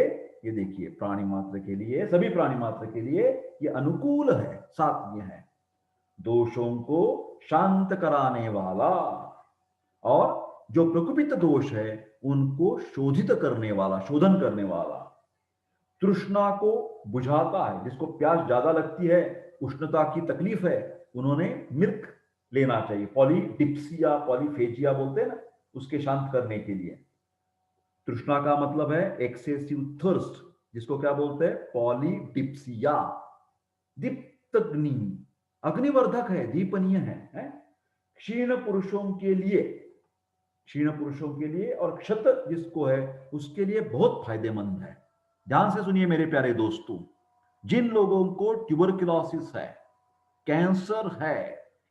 ये देखिए, प्राणी मात्र के लिए, सभी प्राणी मात्र के लिए ये अनुकूल है, सात्व्य है। दोषों को शांत कराने वाला, और जो प्रकुपित दोष है उनको शोधित करने वाला, शोधन करने वाला। तृष्णा को बुझाता है, जिसको प्यास ज्यादा लगती है, उष्णता की तकलीफ है, उन्होंने मिल्क लेना चाहिए, पॉलीडिप्सिया पॉलीफेजिया बोलते हैं ना, उसके शांत करने के लिए। तृष्णा का मतलब है एक्सेसिव थर्स्ट, जिसको क्या बोलते हैं, पॉलीडिप्सिया। दीप्तग्नि, अग्निवर्धक है, दीपनीय है? क्षीण पुरुषों के लिए, क्षीण पुरुषों के लिए, और क्षत जिसको है उसके लिए बहुत फायदेमंद है। ध्यान से सुनिए मेरे प्यारे दोस्तों, जिन लोगों को ट्यूबरकुलोसिस है, कैंसर है,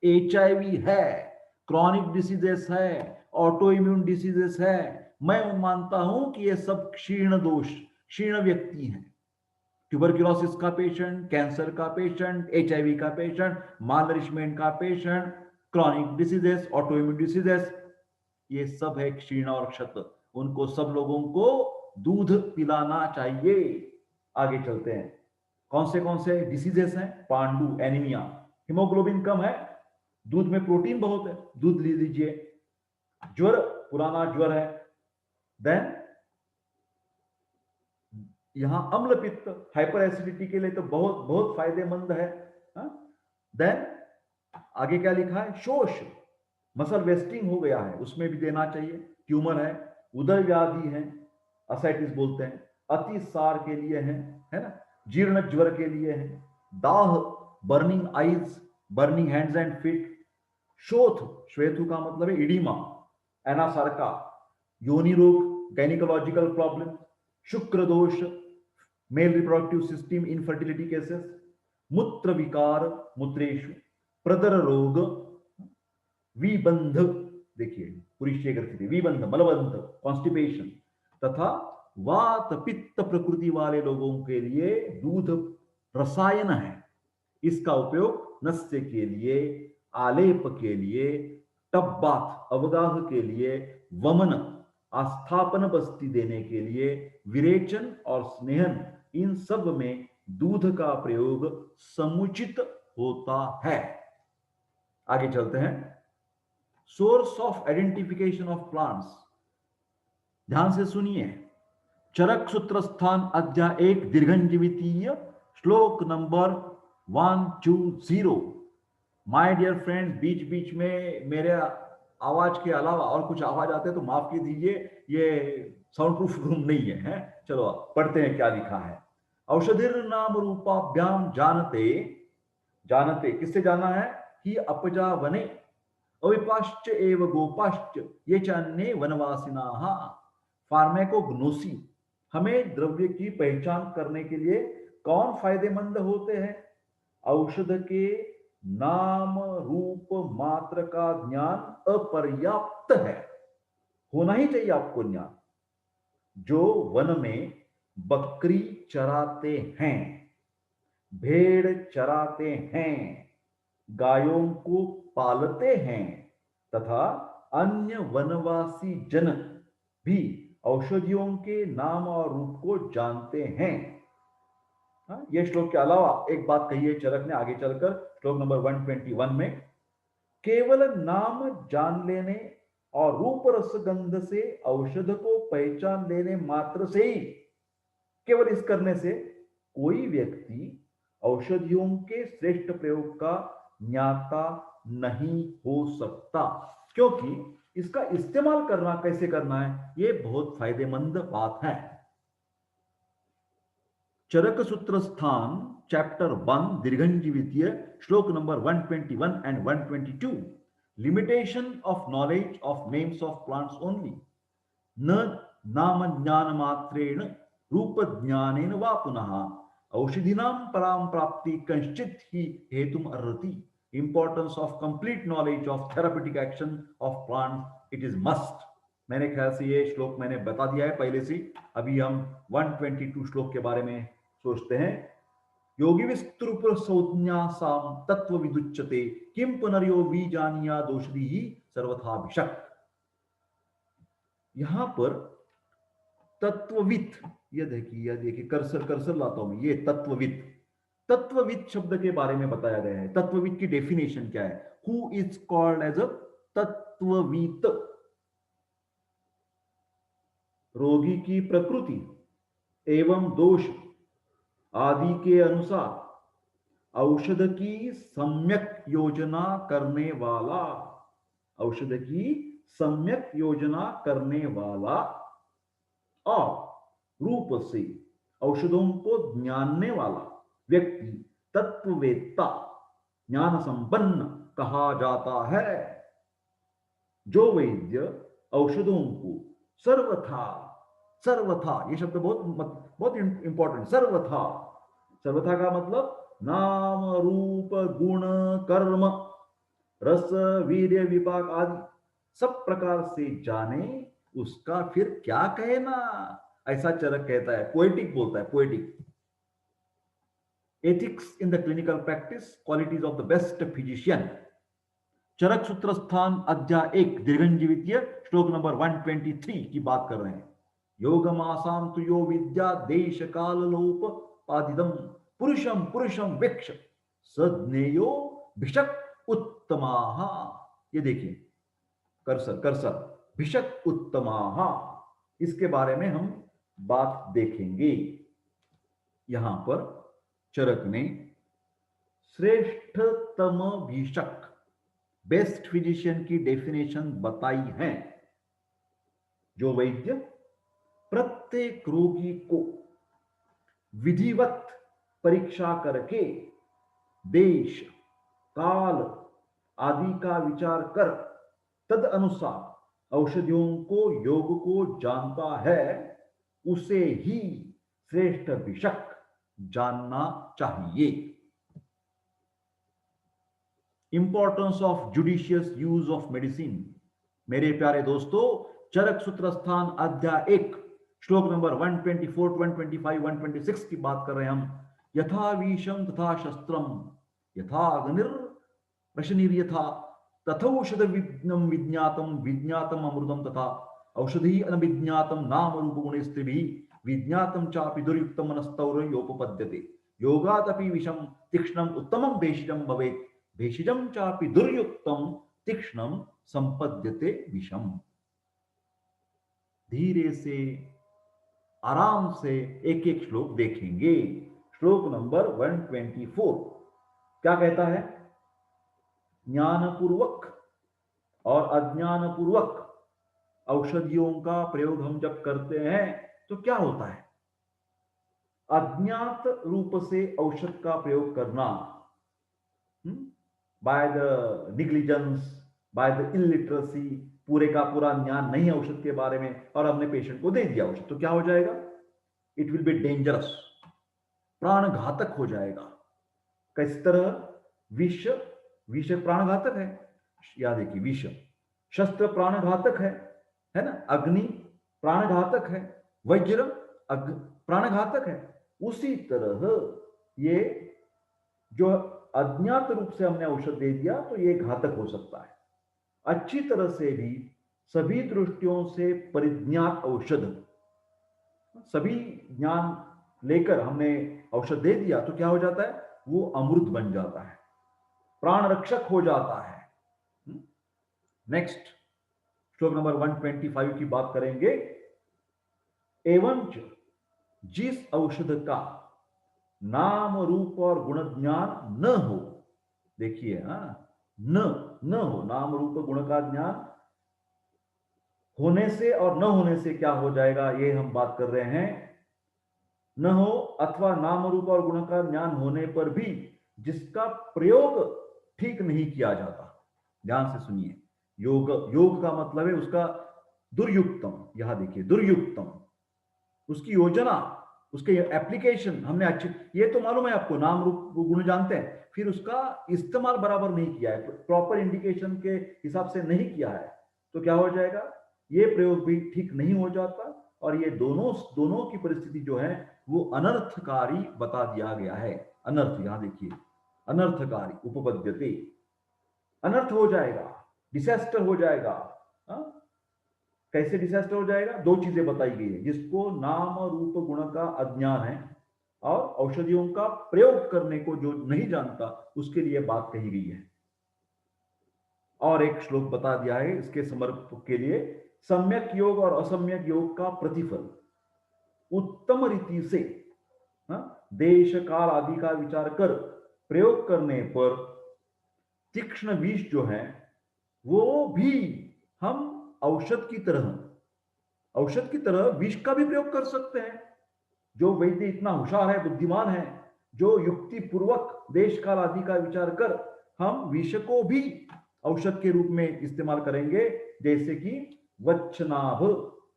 HIV है, क्रॉनिक डिसीजेस है, ऑटो इम्यून डिसीजेस है, मैं मानता हूं कि ये सब क्षीण दोष, क्षीण व्यक्ति हैं। ट्यूबरकुलोसिस का पेशेंट, कैंसर का पेशेंट, HIV का पेशेंट, मालनरिशमेंट का patient, chronic diseases, auto immune diseases, ये सब है क्षीण और क्षत। उनको सब लोगों को दूध पिलाना चाहिए। आगे चलते हैं, कौन से डिसीजेस हैं? पांडु, एनीमिया, हिमोग्लोबिन कम है, दूध में प्रोटीन बहुत है, दूध ले लीजिए। ज्वर, पुराना ज्वर है। देन यहां अम्ल पित्त, हाइपर एसिडिटी के लिए तो बहुत बहुत फायदेमंद है। देन आगे क्या लिखा है? शोष, मसल वेस्टिंग हो गया है, उसमें भी देना चाहिए। ट्यूमर है, उदर व्याधि है, असाइटिस बोलते हैं, अतिसार के लिए है ना, जीर्ण ज्वर के लिए है, दाह, burning eyes, burning hands and feet, शोथ, श्वेतु का मतलब है इडीमा, एनासार्का, योनि रोग, गायनिकोलॉजिकल प्रॉब्लम, शुक्र दोष, male reproductive system infertility cases, मूत्र विकार, मूत्रेशु, प्रदर रोग, विबंध, देखिए पुरुषीय ग्रंथि, विबंध, मलबंध, कॉन्स्टिपेशन, तथा वात पित्त प्रकृति वाले लोगों के लिए दूध रसायन है। इसका उपयोग नस्य के लिए, आलेप के लिए, टब बाथ, अवगाह के लिए, वमन, आस्थापन बस्ती देने के लिए, विरेचन और स्नेहन, इन सब में दूध का प्रयोग समुचित होता है। आगे चलते हैं, source of identification of plants. ध्यान से सुनिए, चरक सूत्र स्थान अध्याय 1 दीर्घंजीवितीय श्लोक नंबर 120। माय डियर फ्रेंड्स, बीच बीच में मेरे आवाज के अलावा और कुछ आवाज आते हैं तो माफ कीजिए, ये साउंड प्रूफ रूम नहीं है। चलो पढ़ते हैं क्या लिखा है। औषधिर नाम रूपाभ्याम जानते, जानते किससे जाना है? ही अपजा वने अविपाश्च एव गोपाश्च ये चान्य वनवासिना। फार्मेकोग्नोसी, हमें द्रव्य की पहचान करने के लिए कौन फायदेमंद होते हैं? औषध के नाम रूप मात्र का ज्ञान अपर्याप्त है, होना ही चाहिए आपको ज्ञान। जो वन में बकरी चराते हैं, भेड़ चराते हैं, गायों को पालते हैं, तथा अन्य वनवासी जन भी औषधियों के नाम और रूप को जानते हैं। ये श्लोक के अलावा एक बात कही है चरक ने आगे चलकर श्लोक नंबर 121 में, केवल नाम जान लेने और रूप रसगंध से औषध को पहचान लेने मात्र से ही, केवल इस करने से कोई व्यक्ति औषधियों के श्रेष्ठ प्रयोग का ज्ञाता नहीं हो सकता, क्योंकि इसका इस्तेमाल करना कैसे करना है, ये बहुत फायदेमंद बात है। चरक सूत्र स्थान चैप्टर 1 दीर्घंजीवितीय श्लोक number 121 and 122, limitation of knowledge of names of plants only, न नाम ज्ञान मात्रेण रूप ज्ञानेन वा पुनः औषधिनां पराम प्राप्ति कंचित ही हेतुम अर्हति। Importance of complete knowledge of therapeutic action of plants, it is must. मैंने ख्याल से ये श्लोक मैंने बता दिया है पहले से। अभी हम 122 श्लोक के बारे में सोचते हैं। योगी विस्तृप संज्ञासाम तत्व विदुच्यते किम पुनर्यो बीजानिया दोषधि ही सर्वथाभिषक। यहां पर तत्वविद, ये देखिए कर्सर लाता हूं मैं, ये तत्वविद, तत्वविद शब्द के बारे में बताया गया है। तत्वविद की डेफिनेशन क्या है? Who is called as a तत्वविद? रोगी की प्रकृति एवं दोष आदि के अनुसार औषध की सम्यक योजना करने वाला, औषध की सम्यक योजना करने वाला और रूप से औषधों को जानने वाला व्यक्ति तत्ववेत्ता, ज्ञान संपन्न कहा जाता है। जो वैद्य औषधों को सर्वथा, सर्वथा ये शब्द बहुत इंपॉर्टेंट, सर्वथा, सर्वथा का मतलब नाम रूप गुण कर्म रस वीर्य विपाक आदि सब प्रकार से जाने, उसका फिर क्या कहना, ऐसा चरक कहता है, पोएटिक बोलता है, poetic. Ethics in the clinical practice, qualities of the best physician. Charaka Sutra Sthana अध्याय 1 दीर्घंजीवितीय श्लोक नंबर 123 की बात कर रहे हैं। योगमासां तु यो विद्या देश काल लोप पादिदम पुरुषम पुरुषम वीक्ष सज्ञेयो भिषक उत्तमाः। ये देखिए कर्सर, कर्सर, भिषक उत्तमाः, इसके बारे में हम बात देखेंगे। यहां पर चरक ने श्रेष्ठतम भिषक, बेस्ट फिजिशियन की डेफिनेशन बताई है। जो वैद्य प्रत्येक रोगी को विधिवत परीक्षा करके देश काल आदि का विचार कर तद अनुसार औषधियों को योग को जानता है, उसे ही श्रेष्ठ भिषक जानना चाहिए। Importance of judicious use of medicine. मेरे प्यारे दोस्तों, चरक सूत्र स्थान अध्याय 1 श्लोक नंबर 124, 125, 126 की बात कर रहे हैं हम। यथा विषम तथा शस्त्रम यथा अग्निर प्रशनिर्यथा तथौषध विज्ञातम विज्ञातम अमृतम तथा औषधि अनविज्ञातम नाम रूप गुणस्त्रिभिः विज्ञातम चापि दुर्युक्तम मनस्तौर्योपपद्यते। योगादपि विषम तीक्ष्णम उत्तमम भेषजम भवेत् भेषजम चापि दुर्युक्तम तीक्ष्णम संपद्यते विषम। धीरे से आराम से एक एक श्लोक देखेंगे। श्लोक नंबर 124 क्या कहता है? ज्ञानपूर्वक और अज्ञानपूर्वक औषधियों का प्रयोग हम जब करते हैं तो क्या होता है? अज्ञात रूप से औषध का प्रयोग करना, by the negligence, by the illiteracy, पूरे का पूरा ज्ञान नहीं है औषध के बारे में और हमने पेशेंट को दे दिया औषध, तो क्या हो जाएगा? इट विल बी डेंजरस, प्राण घातक हो जाएगा। किस तरह? विष, विष प्राण घातक है, याद देखिए, विष। शस्त्र प्राण घातक है ना? अग्नि प्राण घातक है, वज्र प्राण घातक है। उसी तरह ये जो अज्ञात रूप से हमने औषध दे दिया तो ये घातक हो सकता है। अच्छी तरह से भी सभी दृष्टियों से परिज्ञात औषध, सभी ज्ञान लेकर हमने औषध दे दिया तो क्या हो जाता है? वो अमृत बन जाता है, प्राण रक्षक हो जाता है। नेक्स्ट श्लोक नंबर 125 की बात करेंगे। एवं जिस औषध का नाम रूप और गुण ज्ञान न हो, देखिए न हो, नाम रूप गुण का ज्ञान होने से और न होने से क्या हो जाएगा, ये हम बात कर रहे हैं। न हो अथवा नाम रूप और गुण का ज्ञान होने पर भी जिसका प्रयोग ठीक नहीं किया जाता, ध्यान से सुनिए। योग, योग का मतलब है उसका दुर्युक्तम, यहां देखिए दुर्युक्तम, उसकी योजना, उसके एप्लीकेशन हमने अच्छे, ये तो मालूम है आपको, नाम रूप गुण जानते हैं, फिर उसका इस्तेमाल बराबर नहीं किया है, प्रॉपर इंडिकेशन के हिसाब से नहीं किया है, तो क्या हो जाएगा? ये प्रयोग भी ठीक नहीं हो जाता और ये दोनों की परिस्थिति जो है वो अनर्थकारी बता दिया गया है। अनर्थ, यहां देखिए अनर्थकारी, उपपद्यते, अनर्थ हो जाएगा, डिसेस्टर हो जाएगा। कैसे डिसेस्टर हो जाएगा? दो चीजें बताई गई है। जिसको नाम रूप गुण का अज्ञान है और औषधियों का प्रयोग करने को जो नहीं जानता उसके लिए बात कही गई है। और एक श्लोक बता दिया है इसके समर्पक के लिए, सम्यक योग और असम्यक योग का प्रतिफल उत्तम रीति से देश काल आदि का विचार कर प्रयोग करने पर तीक्ष्ण विष जो है वो भी हम औषध की तरह विष का भी प्रयोग कर सकते हैं। जो वैद्य इतना होशियार है, बुद्धिमान है, जो युक्ति पूर्वक देश काल आदि का विचार कर हम विष को भी औषध के रूप में इस्तेमाल करेंगे, जैसे कि वच्छनाभ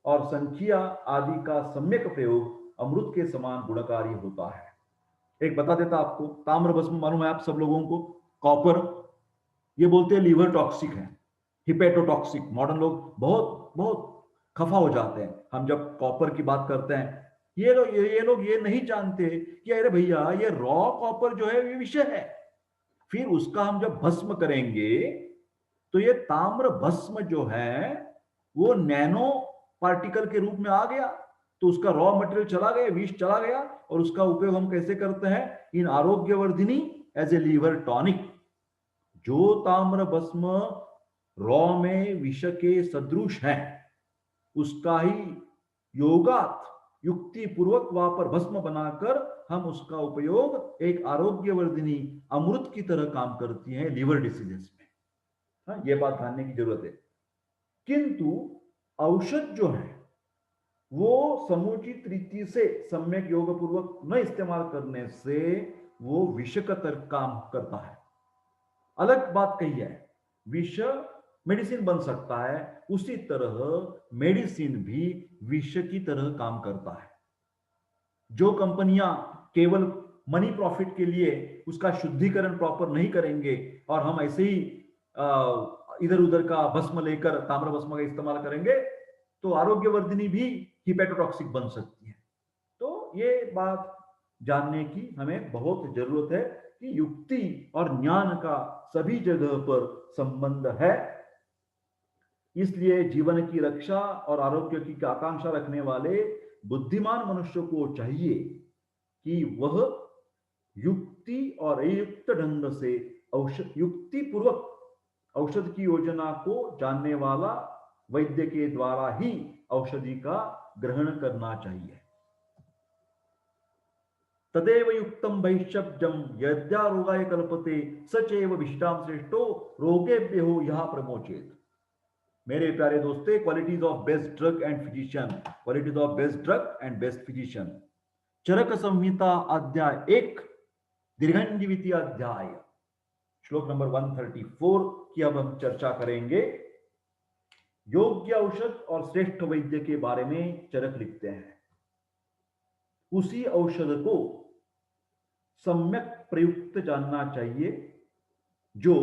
और संखिया आदि का सम्यक प्रयोग अमृत के समान गुणकारी होता है। एक बता देता आपको, ताम्र भस्म मालूम है आप सब लोगों को, कॉपर, ये बोलते हैं लीवर टॉक्सिक है, हिपेटोटॉक्सिक। मॉडर्न लोग बहुत बहुत खफा हो जाते हैं हम जब कॉपर की बात करते हैं। ये लोग ये नहीं जानते कि अरे भैया ये रॉ कॉपर जो है ये विषय है। फिर उसका हम जब भस्म करेंगे तो ये ताम्र भस्म जो है वो नैनो पार्टिकल के रूप में आ गया, तो उसका रॉ मटेरियल चला गया, विष चला गया, और उसका उपयोग हम कैसे करते हैं इन Arogyavardhini as a liver tonic. जो ताम्र भस्म रॉ में विष के सदृश है उसका ही योगात युक्ति पूर्वक वहां पर भस्म बनाकर हम उसका उपयोग एक आरोग्यवर्धिनी अमृत की तरह काम करती है लीवर डिसीजेस में। हाँ, ये बात जानने की जरूरत है। किंतु औषध जो है वो समुचित रीति से सम्यक योग पूर्वक न इस्तेमाल करने से वो विष का तरह काम करता है। अलग बात कही है, विष मेडिसिन बन सकता है, उसी तरह मेडिसिन भी विष की तरह काम करता है। जो कंपनियां केवल मनी प्रॉफिट के लिए उसका शुद्धिकरण प्रॉपर नहीं करेंगे और हम ऐसे ही इधर उधर का भस्म लेकर ताम्र भस्म का इस्तेमाल करेंगे तो आरोग्यवर्धिनी भी हिपेटोटॉक्सिक बन सकती है। तो ये बात जानने की हमें बहुत जरूरत है कि युक्ति और ज्ञान का सभी जगह पर संबंध है। इसलिए जीवन की रक्षा और आरोग्य की आकांक्षा रखने वाले बुद्धिमान मनुष्य को चाहिए कि वह युक्ति और अयुक्त ढंग से युक्ति पूर्वक औषध की योजना को जानने वाला वैद्य के द्वारा ही औषधि का ग्रहण करना चाहिए। तदेव युक्तम वैश्यब्जम यद्यारोगाय कल्पते सचैव विष्टाम श्रेष्ठो रोगेभ्यो यह प्रमोचेत। मेरे प्यारे दोस्तों, qualities of best drug and physician, qualities of best drug and best physician, Charaka Samhita अध्याय 1 दीर्घंजीविती अध्याय श्लोक नंबर 134 की अब हम चर्चा करेंगे। योग्य औषध और श्रेष्ठ वैद्य के बारे में चरक लिखते हैं, उसी औषध को सम्यक प्रयुक्त जानना चाहिए जो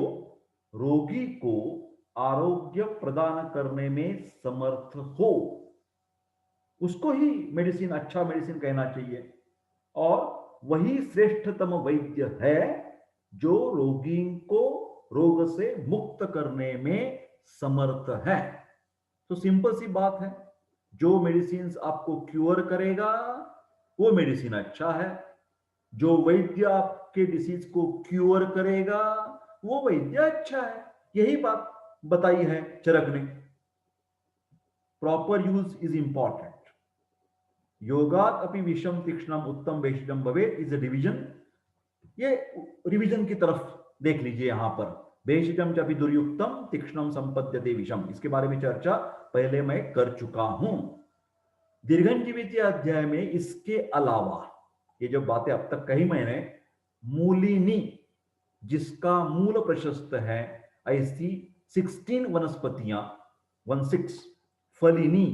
रोगी को आरोग्य प्रदान करने में समर्थ हो, उसको ही मेडिसिन, अच्छा मेडिसिन कहना चाहिए। और वही श्रेष्ठतम वैद्य है जो रोगी को रोग से मुक्त करने में समर्थ है। तो सिंपल सी बात है, जो मेडिसिन आपको क्योर करेगा वो मेडिसिन अच्छा है, जो वैद्य आपके डिसीज को क्योर करेगा वो वैद्य अच्छा है। यही बात बताई है चरक ने। Proper use is important. योगात अपि विषम तीक्ष्णम उत्तम वैशिष्टम भवेत् इज अ डिवीजन। ये रिवीजन की तरफ देख लीजिए, यहां पर वैशिष्टम च दुर्युक्तम तीक्ष्णम संपद्यते विषम, इसके बारे में चर्चा पहले मैं कर चुका हूं। दीर्घंजीविती अध्याय में इसके अलावा ये जो बातें अब तक कही मैंने, मूलिनी जिसका मूल प्रशस्त है, ऐसी 16 वनस्पतियां 16, फलिनी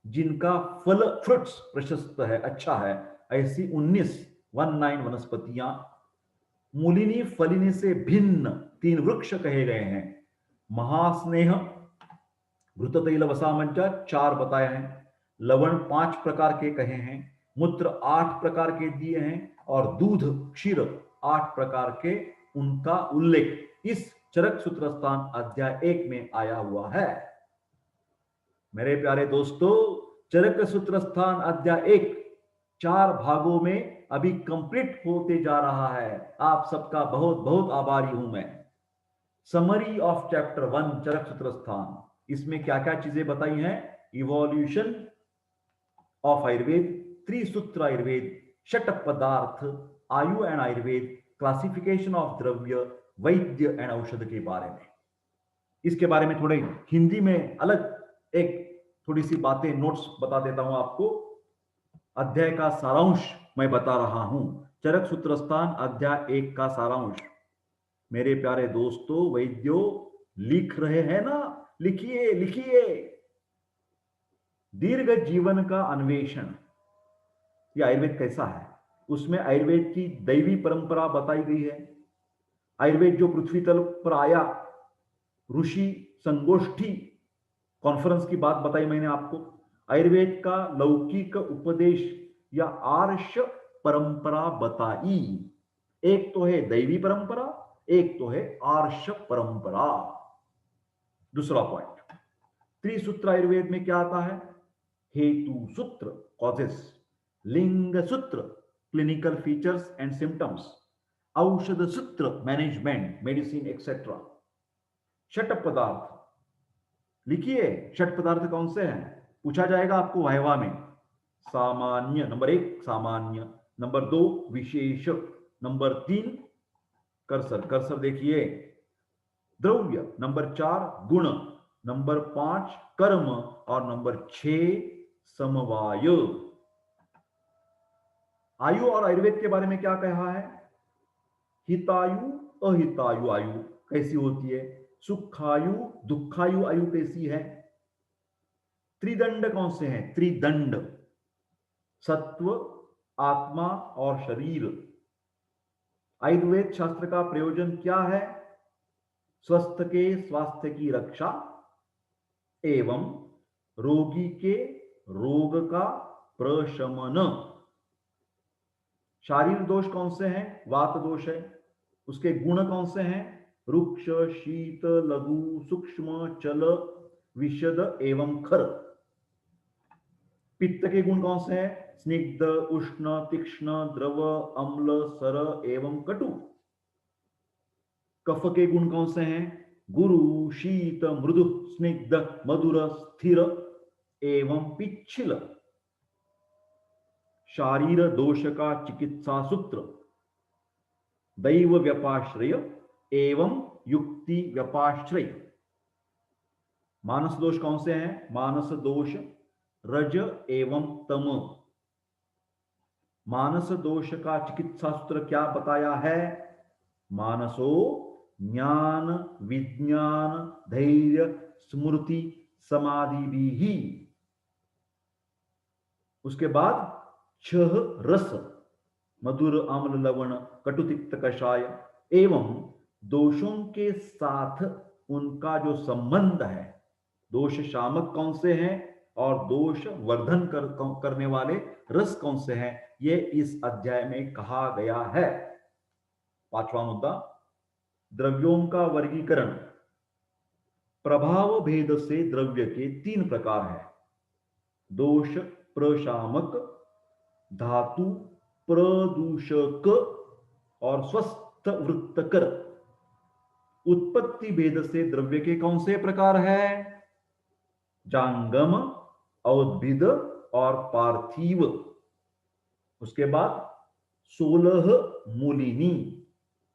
जिनका फल फ्रूट्स प्रशस्त है, अच्छा है, ऐसी 19 वनस्पतियां, मूलिनी फलिनी से भिन्न 3 वृक्ष कहे गए हैं। महास्नेह, घृततैल वसामंचा 4 बताए हैं, लवण 5 प्रकार के कहे हैं, मूत्र 8 प्रकार के दिए हैं, और दूध क्षीर 8 प्रकार के उनका उल्लेख इस चरक सूत्रस्थान अध्याय 1 में आया हुआ है। मेरे प्यारे दोस्तों, चरक सूत्रस्थान अध्याय 1 4 भागों में अभी कंप्लीट होते जा रहा है। आप सबका बहुत बहुत आभारी हूं मैं। समरी ऑफ चैप्टर 1 चरक सूत्र स्थान, इसमें क्या क्या चीजें बताई हैं? इवोल्यूशन ऑफ आयुर्वेद, त्रिसूत्र आयुर्वेद, षट पदार्थ, आयु एंड आयुर्वेद, क्लासिफिकेशन ऑफ द्रव्य, वैद्य एंड औषध के बारे में। इसके बारे में थोड़े हिंदी में अलग एक थोड़ी सी बातें नोट्स बता देता हूं आपको। अध्याय का सारांश मैं बता रहा हूं। चरक सूत्र स्थान अध्याय 1 का सारांश। मेरे प्यारे दोस्तों, वैद्यों, लिख रहे हैं ना? लिखिए लिखिए। दीर्घ जीवन का अन्वेषण, ये आयुर्वेद कैसा है, उसमें आयुर्वेद की दैवी परंपरा बताई गई है। आयुर्वेद जो पृथ्वी तल पर आया, ऋषि संगोष्ठी कॉन्फ्रेंस की बात बताई मैंने आपको। आयुर्वेद का लौकिक उपदेश या आर्ष परंपरा बताई। एक तो है दैवी परंपरा, एक तो है आर्ष परंपरा। दूसरा पॉइंट, त्रिसूत्र आयुर्वेद में क्या आता है? हेतु सूत्र कॉजेस, लिंग सूत्र क्लिनिकल फीचर्स एंड सिम्टम्स, औषध सूत्र मैनेजमेंट मेडिसिन एक्सेट्रा, षट पदार्थ। लिखिए, षट पदार्थ कौन से हैं? पूछा जाएगा आपको वाइवा में। सामान्य, नंबर 1 सामान्य, नंबर 2 विशेष, नंबर 3 कर्सर, कर्सर देखिए, द्रव्य, नंबर 4 गुण, नंबर 5 कर्म और नंबर 6 समवाय। आयु और आयुर्वेद के बारे में क्या कहा है? हितायु अहितायु आयु कैसी होती है, सुखायु दुखायु आयु कैसी है, त्रिदंड कौन से हैं? त्रिदंड, सत्व, आत्मा और शरीर। आयुर्वेद शास्त्र का प्रयोजन क्या है? स्वस्थ के स्वास्थ्य की रक्षा एवं रोगी के रोग का प्रशमन। शारीर दोष कौन से हैं? वात दोष है। उसके गुण कौन से हैं? रुक्ष, शीत, लघु, सूक्ष्म, चल, विशद एवं खर। पित्त के गुण कौन से हैं? स्निग्ध, उष्ण, तीक्ष्ण, द्रव, अम्ल, सर एवं कटु। कफ के गुण कौन से हैं? गुरु, शीत, मृदु, स्निग्ध, मधुर, स्थिर एवं पिच्छिल। शारीर दोष का चिकित्सा सूत्र दैव व्यपाश्रय एवं युक्ति व्यपाश्रय। मानस दोष कौन से हैं? मानस दोष रज एवं तम। मानस दोष का चिकित्सा सूत्र क्या बताया है? मानसो ज्ञान, विज्ञान, धैर्य, स्मृति, समाधि भी ही। उसके बाद छह रस, मधुर, अम्ल, लवण, कटुतिक्त, कषाय एवं दोषों के साथ उनका जो संबंध है, दोष शामक कौन से हैं और दोष वर्धन करने वाले रस कौन से हैं, ये इस अध्याय में कहा गया है। पांचवा मुद्दा, द्रव्यों का वर्गीकरण। प्रभाव भेद से द्रव्य के 3 प्रकार हैं: दोष प्रशामक, धातु प्रदूषक और स्वस्थ वृत्तकर। उत्पत्ति भेद से द्रव्य के कौन से प्रकार है? जांगम, औद्भिद और पार्थिव। उसके बाद 16 मूलिनी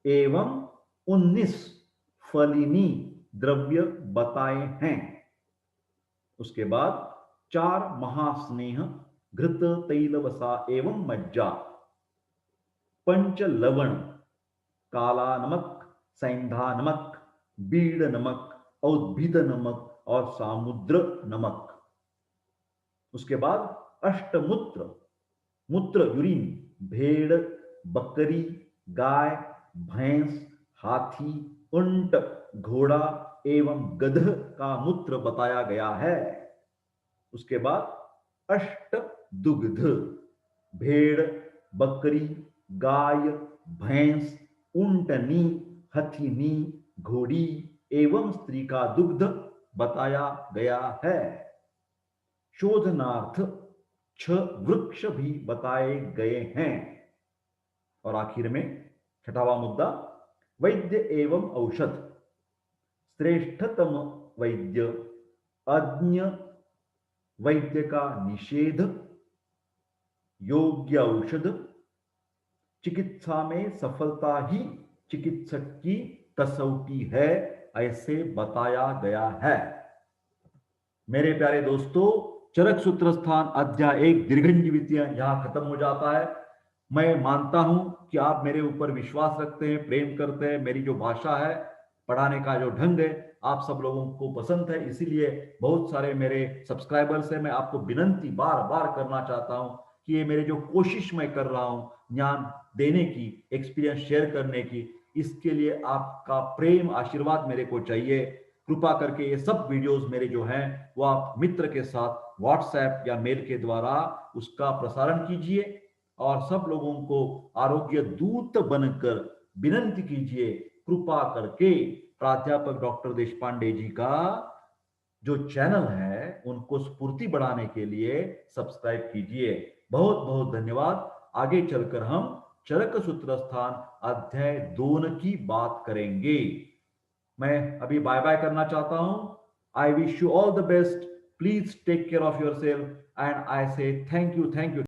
एवं 19 फलिनी द्रव्य बताए हैं। उसके बाद 4 महास्नेह, घृत, तैल, वसा एवं मज्जा, पंच लवण, काला नमक, सैंधा नमक, बीड़ नमक, औद्भिद नमक और सामुद्र नमक। उसके बाद अष्टमूत्र, मूत्र यूरिन, भेड़, बकरी, गाय, भैंस, हाथी, ऊंट, घोड़ा एवं गध का मूत्र बताया गया है। उसके बाद अष्ट दुग्ध, भेड़, बकरी, गाय, भैंस, ऊंटनी, हथिनी, घोड़ी एवं स्त्री का दुग्ध बताया गया है। शोधनार्थ 6 वृक्ष भी बताए गए हैं। और आखिर में छठावां मुद्दा, वैद्य एवं औषध, श्रेष्ठतम वैद्य, अज्ञ वैद्य का निषेध, योग्य औषध, चिकित्सा में सफलता ही चिकित्सक की कसौटी है, ऐसे बताया गया है। मेरे प्यारे दोस्तों, चरक सूत्र स्थान अध्याय 1 दीर्घंजीवित्य यहां खत्म हो जाता है। मैं मानता हूं कि आप मेरे ऊपर विश्वास रखते हैं, प्रेम करते हैं। मेरी जो भाषा है, पढ़ाने का जो ढंग है, आप सब लोगों को पसंद है। इसीलिए बहुत सारे मेरे सब्सक्राइबर्स हैं। मैं आपको विनंती बार बार करना चाहता हूं कि ये मेरे जो कोशिश मैं कर रहा हूं ज्ञान देने की, एक्सपीरियंस शेयर करने की, इसके लिए आपका प्रेम आशीर्वाद मेरे को चाहिए। कृपा करके ये सब वीडियोस मेरे जो हैं वो आप मित्र के साथ व्हाट्सएप या मेल के द्वारा उसका प्रसारण कीजिए और सब लोगों को आरोग्य दूत बनकर विनंती कीजिए, कृपा करके प्राध्यापक डॉक्टर देशपांडे जी का जो चैनल है उनको स्फूर्ति बढ़ाने के लिए सब्सक्राइब कीजिए। बहुत बहुत धन्यवाद। आगे चलकर हम चरक सूत्र स्थान अध्याय 2 की बात करेंगे। मैं अभी बाय बाय करना चाहता हूं। I wish you all the best. Please take care of yourself and I say thank you